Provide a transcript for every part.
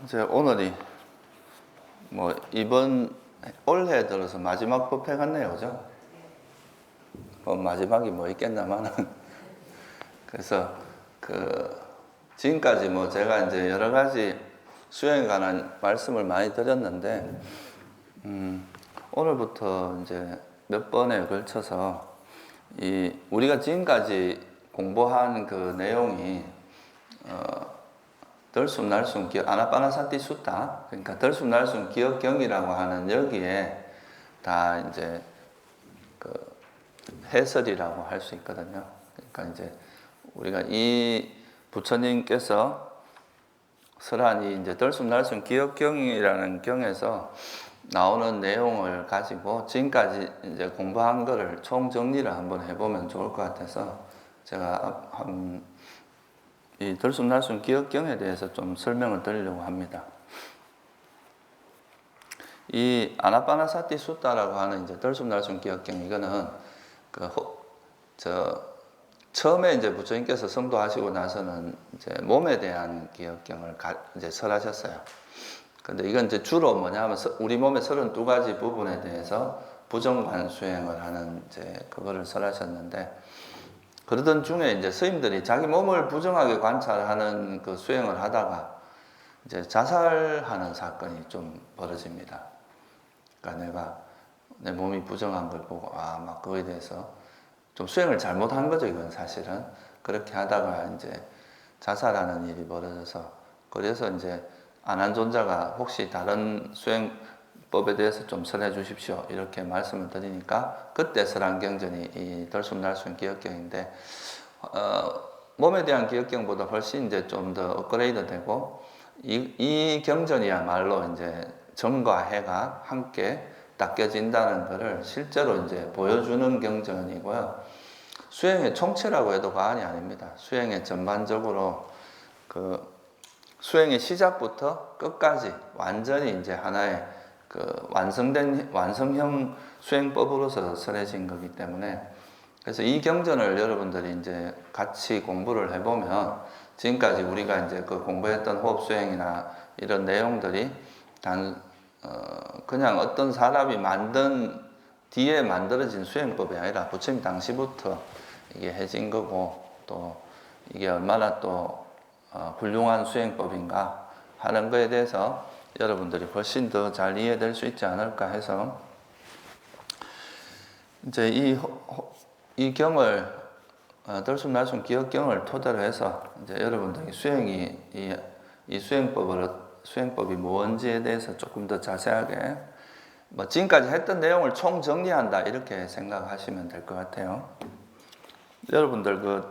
이제 오늘이 뭐 이번 올해 들어서 마지막 법회 같네요, 그죠? 마지막이 뭐 있겠나마는. 그래서 지금까지 뭐 제가 이제 여러 가지 수행에 관한 말씀을 많이 드렸는데, 오늘부터 이제 몇 번에 걸쳐서 우리가 지금까지 공부한 그 내용이 덜숨날숨 기억, 아나빠나사티 수타, 그러니까 덜숨날숨 기억경이라고 하는 여기에 다 이제 그 해설이라고 할 수 있거든요. 그러니까 이제 우리가 이 부처님께서 설한 이제 덜숨날숨 기억경이라는 경에서 나오는 내용을 가지고 지금까지 이제 공부한 거를 총 정리를 한번 해보면 좋을 것 같아서 제가 이 덜숨날숨 기억경에 대해서 좀 설명을 드리려고 합니다. 이 아나빠나사티 수타라고 하는 이제 덜숨날숨 기억경, 이거는 처음에 이제 부처님께서 성도하시고 나서는 이제 몸에 대한 기억경을 이제 설하셨어요. 근데 이건 이제 주로 뭐냐면 우리 몸의 32가지 부분에 대해서 부정관 수행을 하는 이제 그거를 설하셨는데, 그러던 중에 이제 스님들이 자기 몸을 부정하게 관찰하는 그 수행을 하다가 이제 자살하는 사건이 좀 벌어집니다. 그러니까 내가 내 몸이 부정한 걸 보고 막 그거에 대해서 좀 수행을 잘못한 거죠, 이건 사실은. 그렇게 하다가 이제 자살하는 일이 벌어져서, 그래서 이제 안한존자가 혹시 다른 수행법에 대해서 좀 설해 주십시오, 이렇게 말씀을 드리니까 그때 설한 경전이 이 덜숨날숨 기억경인데, 몸에 대한 기억경보다 훨씬 이제 좀 더 업그레이드 되고, 이 경전이야말로 이제 정과 해가 함께 닦여진다는 것을 실제로 이제 보여주는 경전이고요. 수행의 총체라고 해도 과언이 아닙니다. 수행의 전반적으로 수행의 시작부터 끝까지 완전히 이제 하나의 완성형 수행법으로서 설해진 거기 때문에, 그래서 이 경전을 여러분들이 이제 같이 공부를 해보면 지금까지 우리가 이제 공부했던 호흡 수행이나 이런 내용들이 그냥 어떤 사람이 뒤에 만들어진 수행법이 아니라 부처님 당시부터 이게 해진 거고, 또 이게 얼마나 또 훌륭한 수행법인가 하는 거에 대해서 여러분들이 훨씬 더 잘 이해될 수 있지 않을까 해서 이제 이 경을 덜숨날숨 기억경을 토대로 해서 이제 여러분들이 이 수행법이 뭔지에 대해서 조금 더 자세하게 지금까지 했던 내용을 총 정리한다, 이렇게 생각하시면 될 것 같아요. 여러분들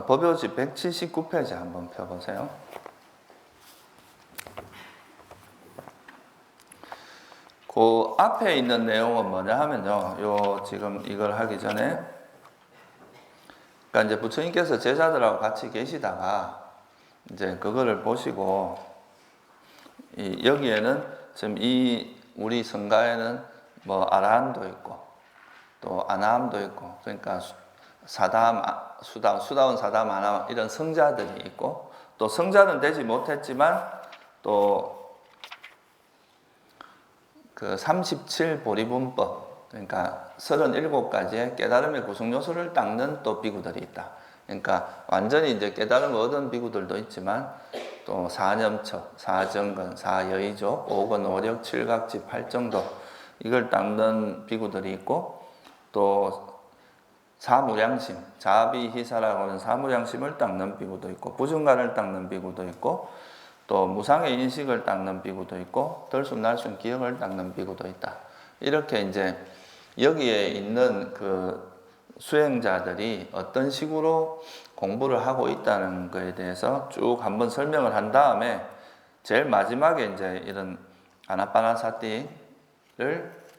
법요지 179페이지 한번 펴보세요. 그 앞에 있는 내용은 뭐냐 하면요, 지금 이걸 하기 전에, 그러니까 이제 부처님께서 제자들하고 같이 계시다가 이제 그거를 보시고, 여기에는 지금 우리 성가에는 뭐 아라함도 있고 또 아나함도 있고, 그러니까 수다운 사담, 아나함, 이런 성자들이 있고, 또 성자는 되지 못했지만 또 37보리분법, 그러니까 37가지의 깨달음의 구성 요소를 닦는 또 비구들이 있다. 그러니까 완전히 이제 깨달음을 얻은 비구들도 있지만 또 사념처, 사정근, 사여의조, 오건, 오력, 칠각지, 팔정도, 이걸 닦는 비구들이 있고, 또 사무량심, 자비희사라고 하는 사무량심을 닦는 비구도 있고, 부중간을 닦는 비구도 있고, 또 무상의 인식을 닦는 비구도 있고, 덜숨날숨 기억을 닦는 비구도 있다. 이렇게 이제 여기에 있는 수행자들이 어떤 식으로 공부를 하고 있다는 것에 대해서 쭉 한번 설명을 한 다음에 제일 마지막에 이제 이런 아나빠나사티를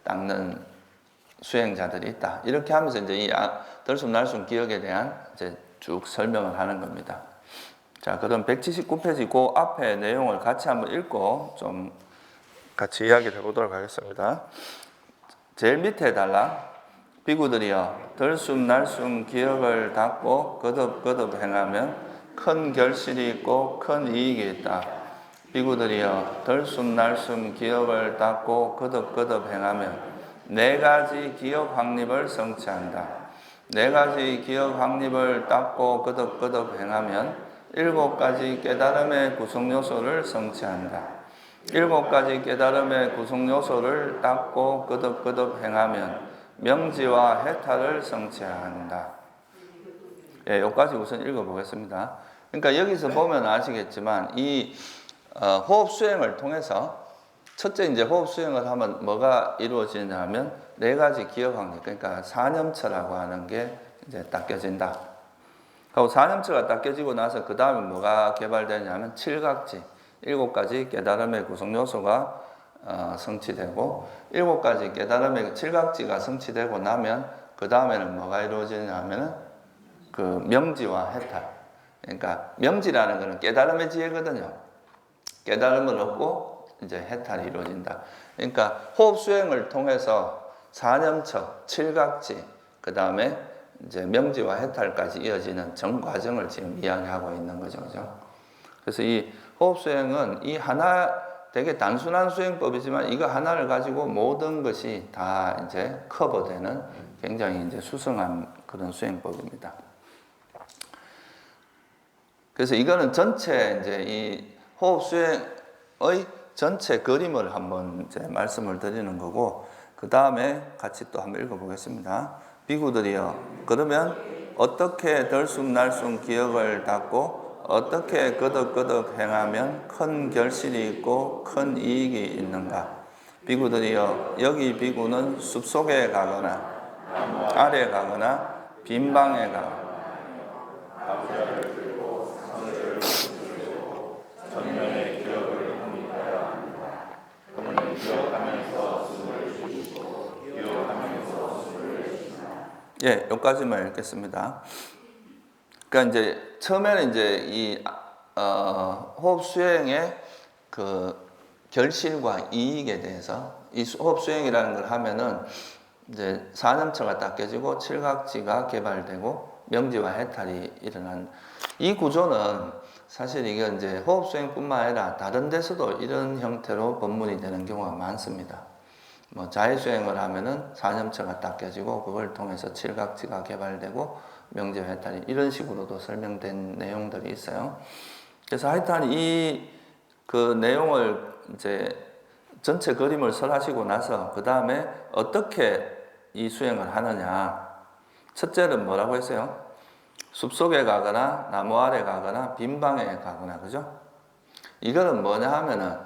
닦는 수행자들이 있다, 이렇게 하면서 이제 이 덜숨날숨 기억에 대한 이제 쭉 설명을 하는 겁니다. 자, 그럼 179페이지 그 앞에 내용을 같이 한번 읽고 좀 같이 이야기를 해보도록 하겠습니다. 제일 밑에 해달라. 비구들이여, 덜숨날숨 기억을 닦고 거듭거듭 행하면 큰 결실이 있고 큰 이익이 있다. 비구들이여 들숨날숨 기억을 닦고 거듭거듭 행하면 네 가지 기억 확립을 성취한다. 네 가지 기억 확립을 닦고 거듭거듭 행하면 일곱 가지 깨달음의 구성 요소를 성취한다. 일곱 가지 깨달음의 구성 요소를 닦고 거듭거듭 행하면 명지와 해탈을 성취한다. 예, 여기까지 우선 읽어보겠습니다. 그러니까 여기서 보면 아시겠지만 이 호흡 수행을 통해서 첫째 이제 호흡 수행을 하면 뭐가 이루어지냐면 네 가지 기억 확립, 그러니까 사념처라고 하는 게 이제 닦여진다. 그리고 사념처가 닦여지고 나서 그 다음에 뭐가 개발되냐면 칠각지, 일곱 가지 깨달음의 구성 요소가 성취되고 일곱 가지 깨달음의 칠각지가 성취되고 나면 그 다음에는 뭐가 이루어지냐면은 그 명지와 해탈. 그러니까 명지라는 것은 깨달음의 지혜거든요. 깨달음을 얻고 이제 해탈이 이루어진다. 그러니까 호흡 수행을 통해서 사념처, 칠각지, 그 다음에 이제 명지와 해탈까지 이어지는 전 과정을 지금 이야기하고 있는 거죠, 그죠? 그래서 이 호흡 수행은 이 하나 되게 단순한 수행법이지만 이거 하나를 가지고 모든 것이 다 이제 커버되는 굉장히 이제 수성한 그런 수행법입니다. 그래서 이거는 전체 이제 이 호흡 수행의 전체 그림을 한번 이제 말씀을 드리는 거고, 그 다음에 같이 또 한번 읽어보겠습니다. 비구들이여, 그러면 어떻게 들숨날숨 기억을 닦고 어떻게 거듭거듭 행하면 큰 결실이 있고 큰 이익이 있는가? 비구들이여, 여기 비구는 숲속에 가거나 아래 가거나 빈 방에 가거나 예, 여기까지만 읽겠습니다. 그러니까 이제 처음에는 이제 이 호흡 수행의 그 결실과 이익에 대해서 이 호흡 수행이라는 걸 하면은 이제 사념처가 닦여지고 칠각지가 개발되고 명지와 해탈이 일어난 이 구조는 사실 이게 이제 호흡 수행뿐만 아니라 다른 데서도 이런 형태로 법문이 되는 경우가 많습니다. 뭐 자해수행을 하면은 사념처가 닦여지고 그걸 통해서 칠각지가 개발되고 명지와 해탈이 이런 식으로도 설명된 내용들이 있어요. 그래서 하여튼 이 그 내용을 이제 전체 그림을 설하시고 나서 그 다음에 어떻게 이 수행을 하느냐. 첫째는 뭐라고 했어요? 숲속에 가거나 나무 아래 가거나 빈 방에 가거나, 그죠? 이거는 뭐냐 하면은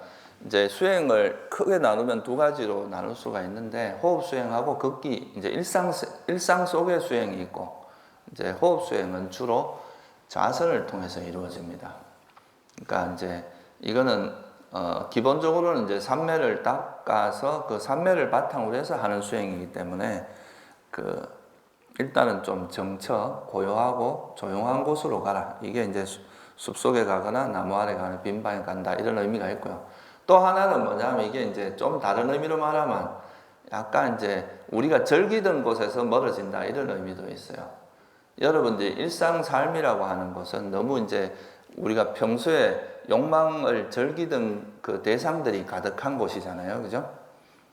이제 수행을 크게 나누면 두 가지로 나눌 수가 있는데 호흡 수행하고 걷기, 이제 일상 속의 수행이 있고, 이제 호흡 수행은 주로 좌선을 통해서 이루어집니다. 그러니까 이제 이거는 기본적으로는 이제 삼매를 닦아서 그 삼매를 바탕으로 해서 하는 수행이기 때문에 그 일단은 좀 정처, 고요하고 조용한 곳으로 가라. 이게 이제 숲속에 가거나 나무 아래 가거나 빈 방에 간다, 이런 의미가 있고요. 또 하나는 뭐냐면 이게 이제 좀 다른 의미로 말하면 약간 이제 우리가 즐기던 곳에서 멀어진다, 이런 의미도 있어요. 여러분들 일상 삶이라고 하는 것은 너무 이제 우리가 평소에 욕망을 즐기던 그 대상들이 가득한 곳이잖아요, 그죠?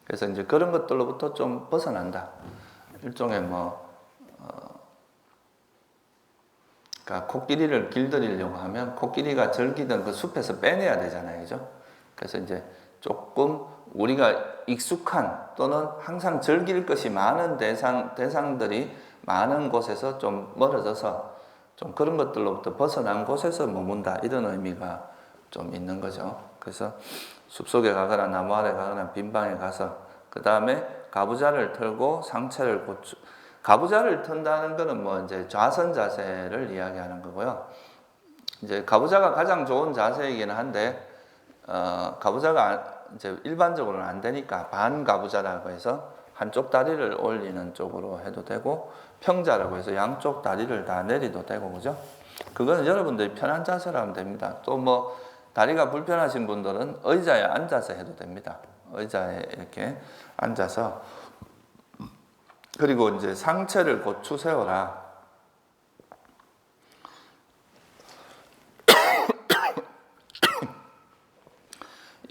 그래서 이제 그런 것들로부터 좀 벗어난다. 일종의 그러니까 코끼리를 길들이려고 하면 코끼리가 즐기던 그 숲에서 빼내야 되잖아요, 그죠? 그래서 이제 조금 우리가 익숙한 또는 항상 즐길 것이 많은 대상들이 많은 곳에서 좀 멀어져서 좀 그런 것들로부터 벗어난 곳에서 머문다, 이런 의미가 좀 있는 거죠. 그래서 숲속에 가거나 나무 아래 가거나 빈 방에 가서 그 다음에 가부좌를 털고 상체를 가부좌를 턴다는 것은 뭐 이제 좌선 자세를 이야기하는 거고요. 이제 가부좌가 가장 좋은 자세이기는 한데 가부좌가 이제 일반적으로는 안 되니까 반가부좌라고 해서 한쪽 다리를 올리는 쪽으로 해도 되고 평자라고 해서 양쪽 다리를 다 내리도 되고, 그죠? 그거는 여러분들이 편한 자세로 하면 됩니다. 또 뭐 다리가 불편하신 분들은 의자에 앉아서 해도 됩니다. 의자에 이렇게 앉아서, 그리고 이제 상체를 고추 세워라.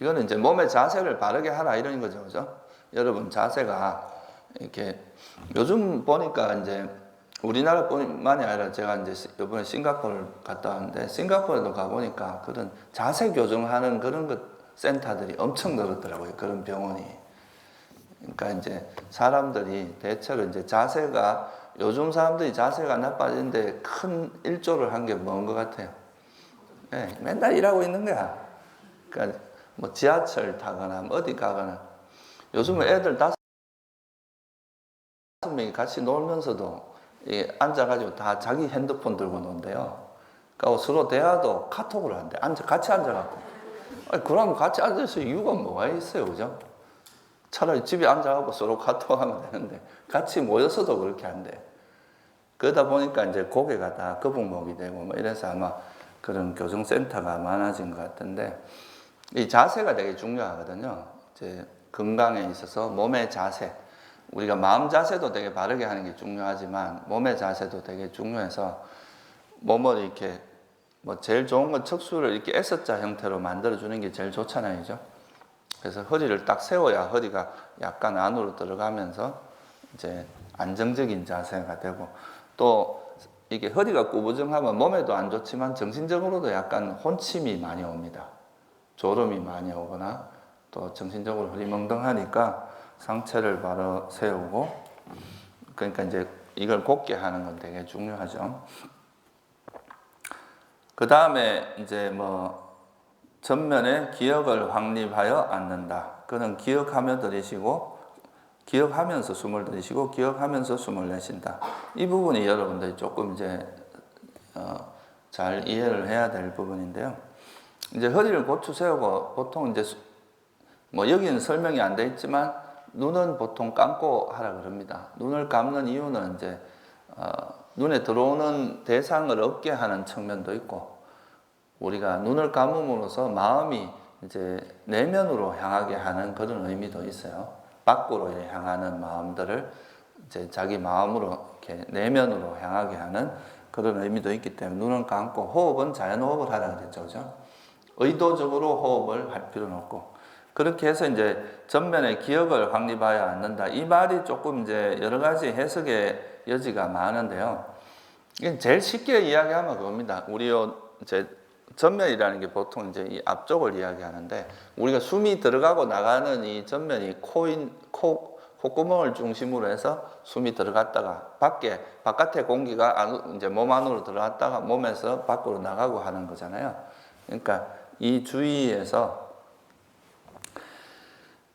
이거는 이제 몸의 자세를 바르게 하라 이런 거죠, 그죠? 여러분 자세가 이렇게 요즘 보니까 이제 우리나라뿐만이 아니라 제가 이제 이번에 싱가포르를 갔다 왔는데 싱가포르에도 가보니까 그런 자세 교정하는 그런 것 센터들이 엄청 늘었더라고요. 그런 병원이. 그러니까 이제 사람들이 대체로 이제 자세가 요즘 사람들이 자세가 나빠지는데 큰 일조를 한 게 뭔 것 같아요. 네, 맨날 일하고 있는 거야. 그러니까 뭐 지하철 타거나 뭐 어디 가거나 요즘은 애들 5명이 같이 놀면서도 앉아가지고 다 자기 핸드폰 들고 논대요. 그러니까 서로 대화도 카톡으로 한대. 같이 앉아갖고. 아니, 그럼 같이 앉아서 이유가 뭐가 있어요, 그죠? 차라리 집에 앉아갖고 서로 카톡하면 되는데 같이 모여서도 그렇게 한대. 그러다 보니까 이제 고개가 다 거북목이 되고 뭐 이래서 아마 그런 교정센터가 많아진 것 같은데 이 자세가 되게 중요하거든요. 이제 건강에 있어서 몸의 자세. 우리가 마음 자세도 되게 바르게 하는 게 중요하지만 몸의 자세도 되게 중요해서 몸을 이렇게 뭐 제일 좋은 건 척수를 이렇게 S자 형태로 만들어 주는 게 제일 좋잖아요, 그죠? 그래서 허리를 딱 세워야 허리가 약간 안으로 들어가면서 이제 안정적인 자세가 되고 또 이게 허리가 구부정하면 몸에도 안 좋지만 정신적으로도 약간 혼침이 많이 옵니다. 졸음이 많이 오거나 또 정신적으로 흐리멍덩하니까 상체를 바로 세우고 그러니까 이제 이걸 곧게 하는 건 되게 중요하죠. 그 다음에 이제 뭐 전면에 기억을 확립하여 앉는다. 그는 기억하며 들이쉬고 기억하면서 숨을 들이쉬고 기억하면서 숨을 내쉰다. 이 부분이 여러분들이 조금 이제 잘 이해를 해야 될 부분인데요. 이제 허리를 고추 세우고 보통 이제 뭐 여기는 설명이 안 돼 있지만 눈은 보통 감고 하라 그럽니다. 눈을 감는 이유는 이제 눈에 들어오는 대상을 없게 하는 측면도 있고 우리가 눈을 감음으로써 마음이 이제 내면으로 향하게 하는 그런 의미도 있어요. 밖으로 향하는 마음들을 이제 자기 마음으로 이렇게 내면으로 향하게 하는 그런 의미도 있기 때문에 눈을 감고 호흡은 자연호흡을 하라 그랬죠, 그죠? 의도적으로 호흡을 할 필요는 없고 그렇게 해서 이제 전면에 기억을 확립하여 앉는다. 이 말이 조금 이제 여러 가지 해석의 여지가 많은데요. 이게 제일 쉽게 이야기하면 그겁니다. 우리 이제 전면이라는 게 보통 이제 이 앞쪽을 이야기하는데 우리가 숨이 들어가고 나가는 이 전면이 콧구멍을 중심으로 해서 숨이 들어갔다가 바깥의 공기가 이제 몸 안으로 들어갔다가 몸에서 밖으로 나가고 하는 거잖아요. 그러니까 이 주위에서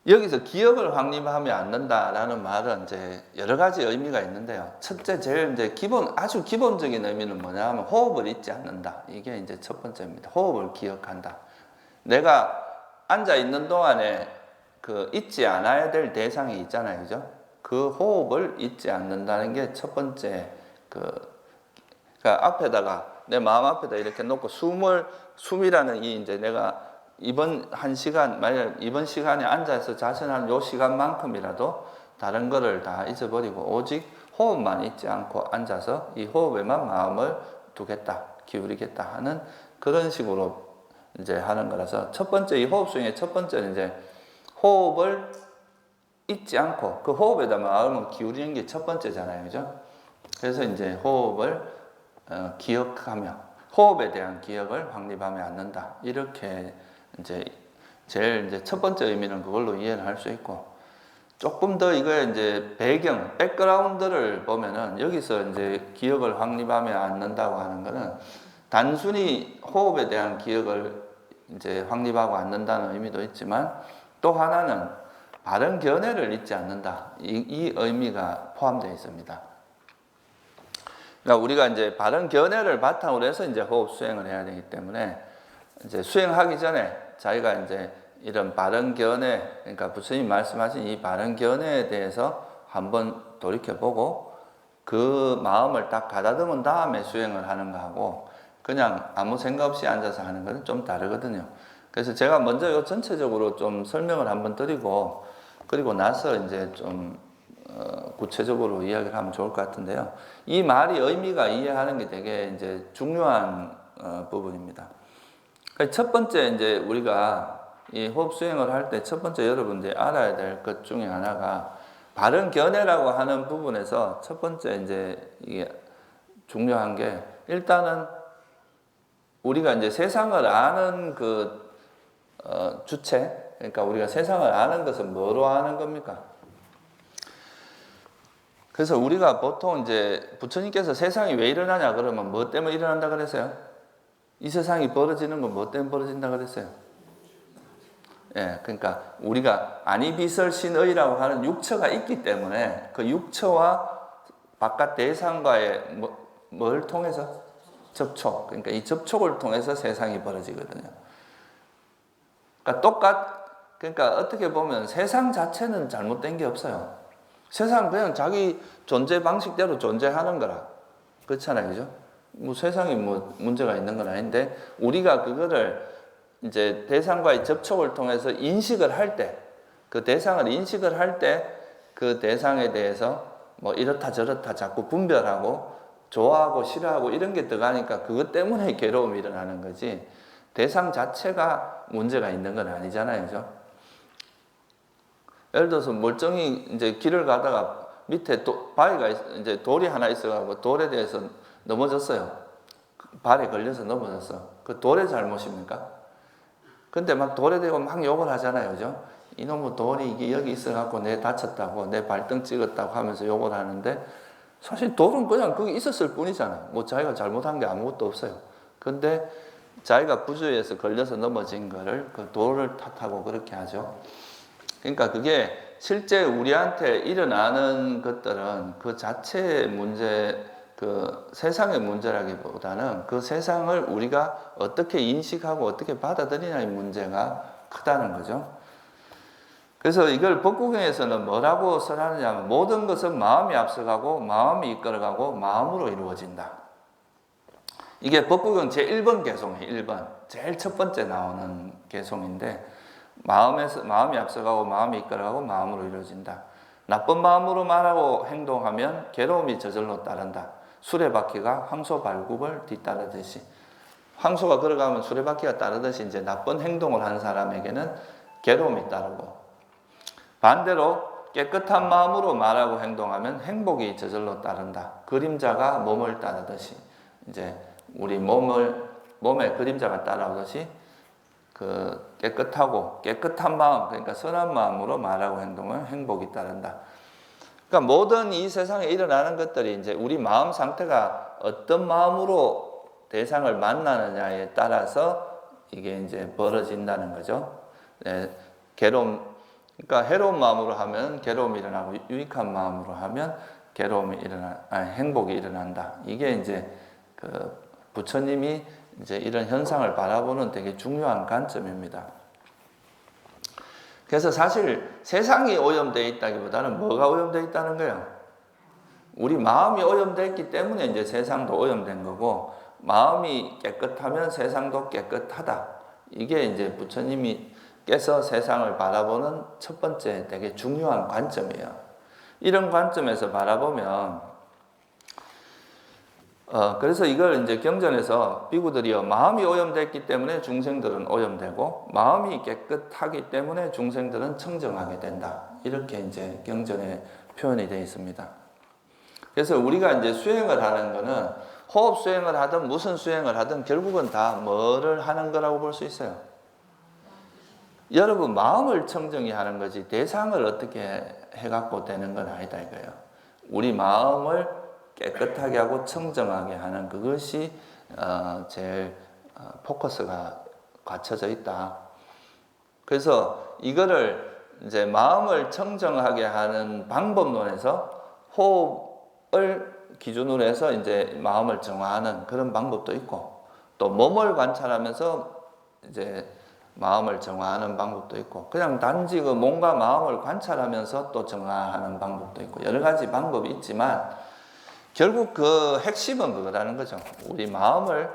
여기서 기억을 확립하면 앉는다라는 말은 이제 여러 가지 의미가 있는데요. 첫째, 제일 이제 아주 기본적인 의미는 뭐냐 하면 호흡을 잊지 않는다. 이게 이제 첫 번째입니다. 호흡을 기억한다. 내가 앉아 있는 동안에 그 잊지 않아야 될 대상이 있잖아요. 그죠? 그 호흡을 잊지 않는다는 게 첫 번째 그러니까 앞에다가 내 마음 앞에다 이렇게 놓고 숨이라는 이 이제 내가 이번 시간에 앉아서 자신한 요 시간만큼이라도 다른 거를 다 잊어버리고 오직 호흡만 잊지 않고 앉아서 이 호흡에만 마음을 두겠다, 기울이겠다 하는 그런 식으로 이제 하는 거라서 첫 번째 이 호흡 수행의 첫 번째는 이제 호흡을 잊지 않고 그 호흡에다 마음을 기울이는 게 첫 번째잖아요, 그죠? 그래서 이제 호흡을 기억하며 호흡에 대한 기억을 확립하며 앉는다. 이렇게 이제 제일 이제 첫 번째 의미는 그걸로 이해를 할 수 있고 조금 더 이거의 이제 백그라운드를 보면은 여기서 이제 기억을 확립하며 앉는다고 하는 거는 단순히 호흡에 대한 기억을 이제 확립하고 앉는다는 의미도 있지만 또 하나는 바른 견해를 잊지 않는다. 이 의미가 포함되어 있습니다. 그러니까 우리가 이제 바른 견해를 바탕으로 해서 이제 호흡 수행을 해야 되기 때문에 이제 수행하기 전에 자기가 이제 이런 바른 견해, 그러니까 부처님 말씀하신 이 바른 견해에 대해서 한번 돌이켜보고 그 마음을 딱 가다듬은 다음에 수행을 하는 거하고 그냥 아무 생각 없이 앉아서 하는 것은 좀 다르거든요. 그래서 제가 먼저 요 전체적으로 좀 설명을 한번 드리고 그리고 나서 이제 좀 구체적으로 이야기를 하면 좋을 것 같은데요. 이 말이 의미가 이해하는 게 되게 이제 중요한 부분입니다. 첫 번째 이제 우리가 이 호흡 수행을 할 때 첫 번째 여러분들이 알아야 될 것 중에 하나가 바른 견해라고 하는 부분에서 첫 번째 이제 이게 중요한 게 일단은 우리가 이제 세상을 아는 그 주체, 그러니까 우리가 세상을 아는 것은 뭐로 아는 겁니까? 그래서 우리가 보통 이제 부처님께서 세상이 왜 일어나냐 그러면 뭐 때문에 일어난다 그랬어요? 이 세상이 벌어지는 건 뭐 때문에 벌어진다 그랬어요? 예, 그러니까 우리가 아니비설신의라고 하는 육처가 있기 때문에 그 육처와 바깥 대상과의 뭘 통해서? 접촉. 그러니까 이 접촉을 통해서 세상이 벌어지거든요. 그러니까 어떻게 보면 세상 자체는 잘못된 게 없어요. 세상 그냥 자기 존재 방식대로 존재하는 거라. 그렇잖아요. 그죠? 뭐 세상이 뭐 문제가 있는 건 아닌데 우리가 그거를 이제 대상과의 접촉을 통해서 인식을 할 때, 그 대상을 인식을 할 때 그 대상에 대해서 뭐 이렇다 저렇다 자꾸 분별하고 좋아하고 싫어하고 이런 게 들어가니까 그것 때문에 괴로움이 일어나는 거지 대상 자체가 문제가 있는 건 아니잖아요. 그죠? 예를 들어서 멀쩡히 이제 길을 가다가 밑에 바위가 이제 돌이 하나 있어가지고 돌에 대해서 넘어졌어요. 발에 걸려서 넘어졌어. 그 돌의 잘못입니까? 근데 막 돌에 대고 막 욕을 하잖아요. 그죠? 이놈의 돌이 이게 여기 있어갖고 내 다쳤다고, 내 발등 찍었다고 하면서 욕을 하는데 사실 돌은 그냥 거기 있었을 뿐이잖아. 뭐 자기가 잘못한 게 아무것도 없어요. 근데 자기가 부주의해서 걸려서 넘어진 거를 그 돌을 탓하고 그렇게 하죠. 그러니까 그게 실제 우리한테 일어나는 것들은 그 자체의 문제, 그 세상의 문제라기보다는 그 세상을 우리가 어떻게 인식하고 어떻게 받아들이냐의 문제가 크다는 거죠. 그래서 이걸 법구경에서는 뭐라고 설하느냐면 모든 것은 마음이 앞서가고 마음이 이끌어가고 마음으로 이루어진다. 이게 법구경 제1번 개송이에요. 1번. 제일 첫 번째 나오는 개송인데 마음이 앞서가고 마음이 이끌어가고 마음으로 이루어진다. 나쁜 마음으로 말하고 행동하면 괴로움이 저절로 따른다. 수레바퀴가 황소 발굽을 뒤따르듯이 황소가 걸어가면 수레바퀴가 따르듯이 이제 나쁜 행동을 하는 사람에게는 괴로움이 따르고 반대로 깨끗한 마음으로 말하고 행동하면 행복이 저절로 따른다. 그림자가 몸을 따르듯이 이제 우리 몸에 그림자가 따라오듯이 그 깨끗한 마음, 그러니까 선한 마음으로 말하고 행동하면 행복이 따른다. 그러니까 모든 이 세상에 일어나는 것들이 이제 우리 마음 상태가 어떤 마음으로 대상을 만나느냐에 따라서 이게 이제 벌어진다는 거죠. 네, 그러니까 해로운 마음으로 하면 괴로움이 일어나고 유익한 마음으로 하면 행복이 일어난다. 이게 이제 그 부처님이 이제 이런 현상을 바라보는 되게 중요한 관점입니다. 그래서 사실 세상이 오염되어 있다기보다는 뭐가 오염되어 있다는 거예요? 우리 마음이 오염되어 있기 때문에 이제 세상도 오염된 거고 마음이 깨끗하면 세상도 깨끗하다. 이게 이제 부처님께서 세상을 바라보는 첫 번째 되게 중요한 관점이에요. 이런 관점에서 바라보면 그래서 이걸 이제 경전에서 비구들이요 마음이 오염됐기 때문에 중생들은 오염되고 마음이 깨끗하기 때문에 중생들은 청정하게 된다. 이렇게 이제 경전에 표현이 되어 있습니다. 그래서 우리가 이제 수행을 하는 거는 호흡 수행을 하든 무슨 수행을 하든 결국은 다 뭐를 하는 거라고 볼 수 있어요. 여러분 마음을 청정히 하는 거지 대상을 어떻게 해갖고 되는 건 아니다 이거예요. 우리 마음을 깨끗하게 하고 청정하게 하는 그것이 제일 포커스가 갖춰져 있다. 그래서 이거를 이제 마음을 청정하게 하는 방법론에서 호흡을 기준으로 해서 이제 마음을 정화하는 그런 방법도 있고 또 몸을 관찰하면서 이제 마음을 정화하는 방법도 있고 그냥 단지 그 몸과 마음을 관찰하면서 또 정화하는 방법도 있고 여러 가지 방법이 있지만 결국 그 핵심은 그거라는 거죠. 우리 마음을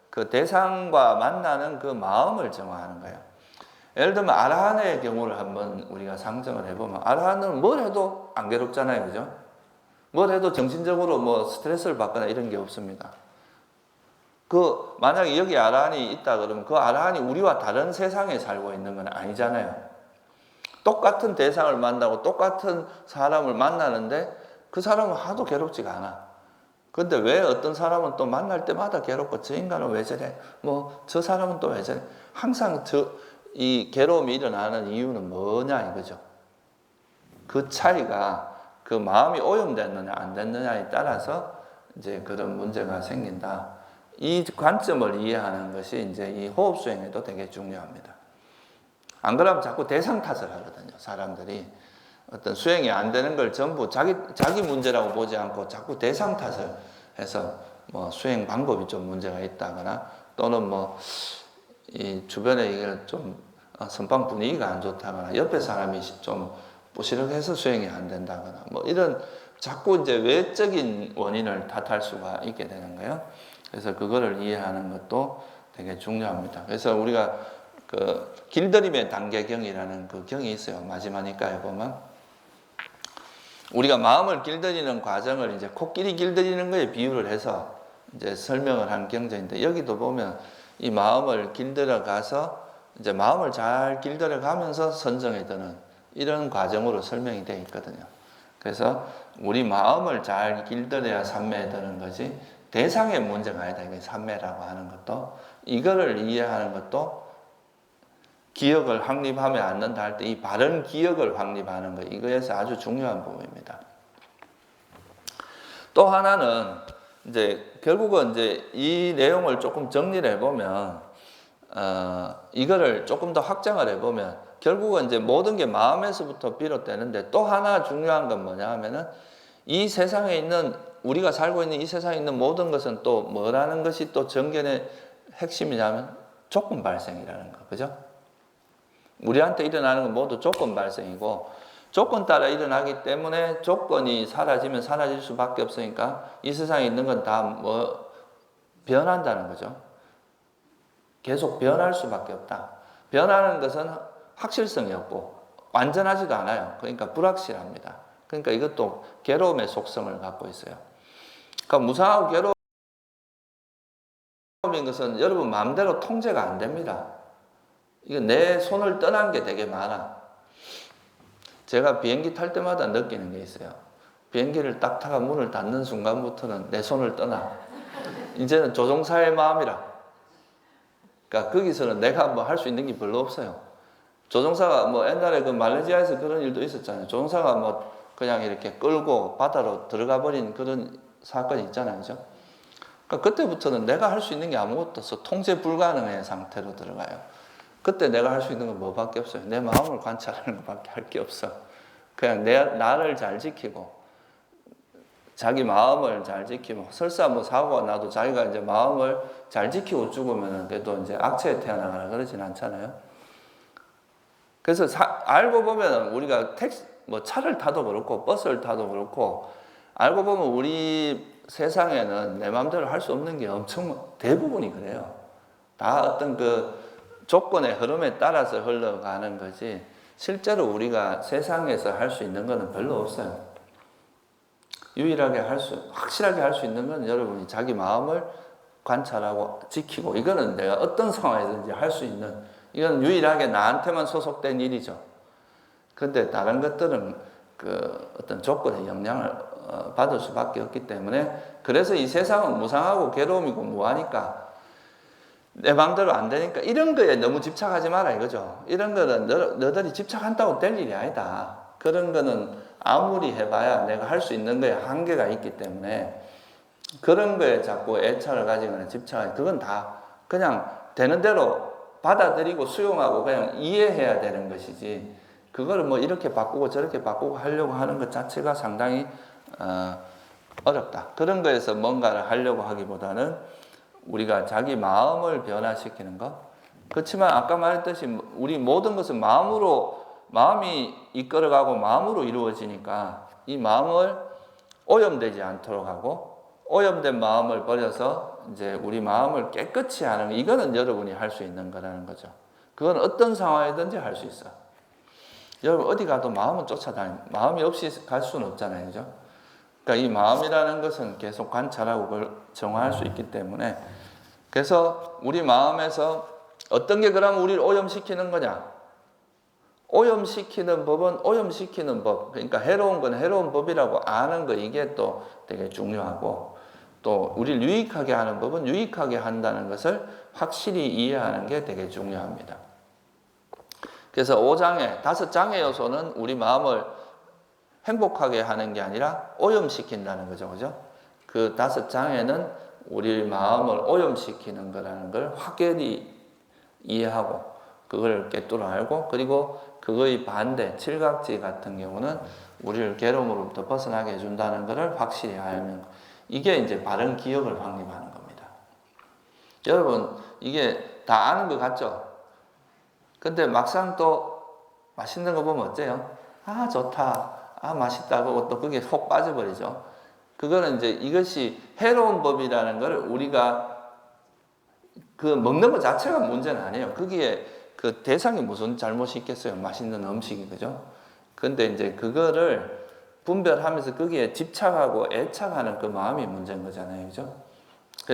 그 대상과 만나는 그 마음을 정화하는 거예요. 예를 들면 아라한의 경우를 한번 우리가 상정을 해보면 아라한은 뭘 해도 안 괴롭잖아요. 그죠? 뭘 해도 정신적으로 뭐 스트레스를 받거나 이런 게 없습니다. 그 만약에 여기 아라한이 있다 그러면 그 아라한이 우리와 다른 세상에 살고 있는 건 아니잖아요. 똑같은 대상을 만나고 똑같은 사람을 만나는데 그 사람은 하도 괴롭지가 않아. 근데 왜 어떤 사람은 또 만날 때마다 괴롭고 저 인간은 왜 저래? 뭐 저 사람은 또 왜 저래? 항상 이 괴로움이 일어나는 이유는 뭐냐 이거죠. 그 차이가 그 마음이 오염됐느냐 안 됐느냐에 따라서 이제 그런 문제가 생긴다. 이 관점을 이해하는 것이 이제 이 호흡 수행에도 되게 중요합니다. 안 그러면 자꾸 대상 탓을 하거든요. 사람들이 어떤 수행이 안 되는 걸 전부 자기 문제라고 보지 않고 자꾸 대상 탓을 해서 뭐 수행 방법이 좀 문제가 있다거나 또는 뭐 이 주변에 이게 좀 선방 분위기가 안 좋다거나 옆에 사람이 좀 부시럭해서 수행이 안 된다거나 뭐 이런 자꾸 이제 외적인 원인을 탓할 수가 있게 되는 거예요. 그래서 그거를 이해하는 것도 되게 중요합니다. 그래서 우리가 그 길들임의 단계경이라는 그 경이 있어요. 마지막니까에 보면 우리가 마음을 길들이는 과정을 이제 코끼리 길들이는 거에 비유를 해서 이제 설명을 한 경전인데 여기도 보면 이 마음을 길들여 가서 이제 마음을 잘 길들여 가면서 선정에 드는 이런 과정으로 설명이 되어 있거든요. 그래서 우리 마음을 잘 길들여야 삼매에 드는 거지 대상의 문제가 아니다. 이게 삼매라고 하는 것도 이거를 이해하는 것도 기억을 확립하면 않는다 할 때 이 바른 기억을 확립하는 것 이거에서 아주 중요한 부분입니다. 또 하나는 이제 결국은 이제 이 내용을 조금 정리를 해보면 이거를 조금 더 확장을 해보면 결국은 이제 모든 게 마음에서부터 비롯되는데 또 하나 중요한 건 뭐냐 하면은 이 세상에 있는 우리가 살고 있는 이 세상에 있는 모든 것은 또 뭐라는 것이 또 정견의 핵심이냐면 조건 발생이라는 거, 그죠? 우리한테 일어나는 건 모두 조건 발생이고 조건 따라 일어나기 때문에 조건이 사라지면 사라질 수밖에 없으니까 이 세상에 있는 건 다 뭐 변한다는 거죠. 계속 변할 수밖에 없다. 변하는 것은 확실성이 없고 완전하지도 않아요. 그러니까 불확실합니다. 그러니까 이것도 괴로움의 속성을 갖고 있어요. 그러니까 무상하고 괴로움인 것은 여러분 마음대로 통제가 안 됩니다. 이거 내 손을 떠난 게 되게 많아. 제가 비행기 탈 때마다 느끼는 게 있어요. 비행기를 딱 타가 문을 닫는 순간부터는 내 손을 떠나. 이제는 조종사의 마음이라. 그러니까 거기서는 내가 뭐 할 수 있는 게 별로 없어요. 조종사가 뭐 옛날에 그 말레이시아에서 그런 일도 있었잖아요. 조종사가 뭐 그냥 이렇게 끌고 바다로 들어가 버린 그런 사건이 있잖아요. 그죠? 그러니까 그때부터는 내가 할 수 있는 게 아무것도 없어. 통제 불가능의 상태로 들어가요. 그때 내가 할 수 있는 건 뭐밖에 없어요. 내 마음을 관찰하는 것밖에 할 게 없어. 그냥 나를 잘 지키고 자기 마음을 잘 지키고 설사 뭐 사고가 나도 자기가 이제 마음을 잘 지키고 죽으면 그래도 이제 악체에 태어나거나 그러진 않잖아요. 그래서 알고 보면 우리가 뭐 차를 타도 그렇고 버스를 타도 그렇고 알고 보면 우리 세상에는 내 마음대로 할 수 없는 게 엄청 대부분이 그래요. 다 어떤 그 조건의 흐름에 따라서 흘러가는 거지 실제로 우리가 세상에서 할 수 있는 거는 별로 없어요. 유일하게 확실하게 할 수 있는 건 여러분이 자기 마음을 관찰하고 지키고 이거는 내가 어떤 상황에든지 할 수 있는 이건 유일하게 나한테만 소속된 일이죠. 그런데 다른 것들은 그 어떤 조건의 영향을 받을 수밖에 없기 때문에 그래서 이 세상은 무상하고 괴로움이고 무하니까 내 마음대로 안 되니까 이런 거에 너무 집착하지 마라 이거죠. 이런 거는 너들이 집착한다고 될 일이 아니다. 그런 거는 아무리 해봐야 내가 할 수 있는 거에 한계가 있기 때문에 그런 거에 자꾸 애착을 가지거나 집착하지 그건 다 그냥 되는 대로 받아들이고 수용하고 그냥 이해해야 되는 것이지 그거를 뭐 이렇게 바꾸고 저렇게 바꾸고 하려고 하는 것 자체가 상당히 어렵다. 그런 거에서 뭔가를 하려고 하기보다는 우리가 자기 마음을 변화시키는 것. 그렇지만 아까 말했듯이 우리 모든 것은 마음이 이끌어가고 마음으로 이루어지니까 이 마음을 오염되지 않도록 하고 오염된 마음을 버려서 이제 우리 마음을 깨끗이 하는 이거는 여러분이 할 수 있는 거라는 거죠. 그건 어떤 상황이든지 할 수 있어. 여러분 어디 가도 마음은 마음이 없이 갈 수는 없잖아요. 그죠? 그러니까 이 마음이라는 것은 계속 관찰하고 그걸 정화할 수 있기 때문에 그래서 우리 마음에서 어떤 게 그러면 우리를 오염시키는 거냐? 오염시키는 법은 오염시키는 법. 그러니까 해로운 건 해로운 법이라고 아는 거, 이게 또 되게 중요하고, 또 우리를 유익하게 하는 법은 유익하게 한다는 것을 확실히 이해하는 게 되게 중요합니다. 그래서 5장의 5장의 요소는 우리 마음을 행복하게 하는 게 아니라 오염시킨다는 거죠. 그죠? 그 5장에는 우리 마음을 오염시키는 거라는 걸 확연히 이해하고, 그걸 깨뚫어 알고, 그리고 그거의 반대, 칠각지 같은 경우는 우리를 괴로움으로부터 벗어나게 해준다는 것을 확실히 알면, 이게 이제 바른 기억을 확립하는 겁니다. 여러분, 이게 다 아는 것 같죠? 근데 막상 또 맛있는 거 보면 어때요? 아, 좋다. 아, 맛있다고 또 그게 속 빠져버리죠. 그거는 이제 이것이 해로운 법이라는 걸 우리가 그 먹는 것 자체가 문제는 아니에요. 거기에 그 대상이 무슨 잘못이 있겠어요? 맛있는 음식이, 그죠? 근데 이제 그거를 분별하면서 거기에 집착하고 애착하는 그 마음이 문제인 거잖아요. 그죠?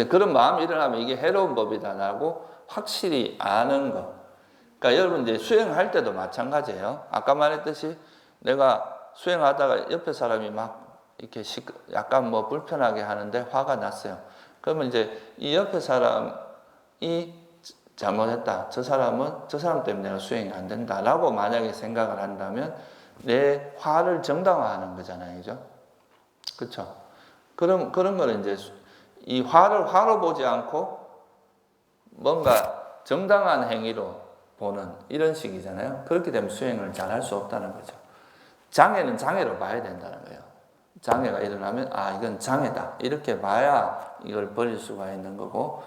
그런 마음이 일어나면 이게 해로운 법이다라고 확실히 아는 거. 그러니까 여러분 이제 수행할 때도 마찬가지예요. 아까 말했듯이 내가 수행하다가 옆에 사람이 막 이렇게 약간 뭐 불편하게 하는데 화가 났어요. 그러면 이제 이 옆에 사람이 잘못했다. 저 사람 때문에 내가 수행이 안 된다라고 만약에 생각을 한다면 내 화를 정당화하는 거잖아요. 그죠? 그렇죠? 그런 거는 이제 이 화를 화로 보지 않고 뭔가 정당한 행위로 보는 이런 식이잖아요. 그렇게 되면 수행을 잘 할 수 없다는 거죠. 장애는 장애로 봐야 된다는 거예요. 장애가 일어나면 아, 이건 장애다. 이렇게 봐야 이걸 버릴 수가 있는 거고,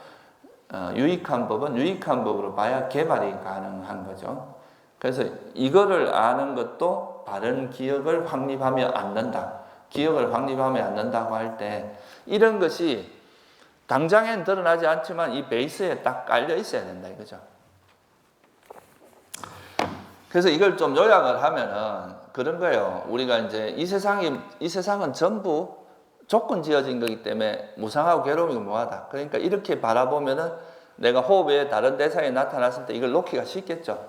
유익한 법은 유익한 법으로 봐야 개발이 가능한 거죠. 그래서 이거를 아는 것도 바른 기억을 확립하며 앉는다. 기억을 확립하며 앉는다고 할 때 이런 것이 당장엔 드러나지 않지만 이 베이스에 딱 깔려 있어야 된다 이거죠. 그래서 이걸 좀 요약을 하면은 그런 거예요. 우리가 이제 이 세상은 전부 조건 지어진 거기 때문에 무상하고 괴로움이 뭐하다. 그러니까 이렇게 바라보면은 내가 호흡에 다른 대상이 나타났을 때 이걸 놓기가 쉽겠죠.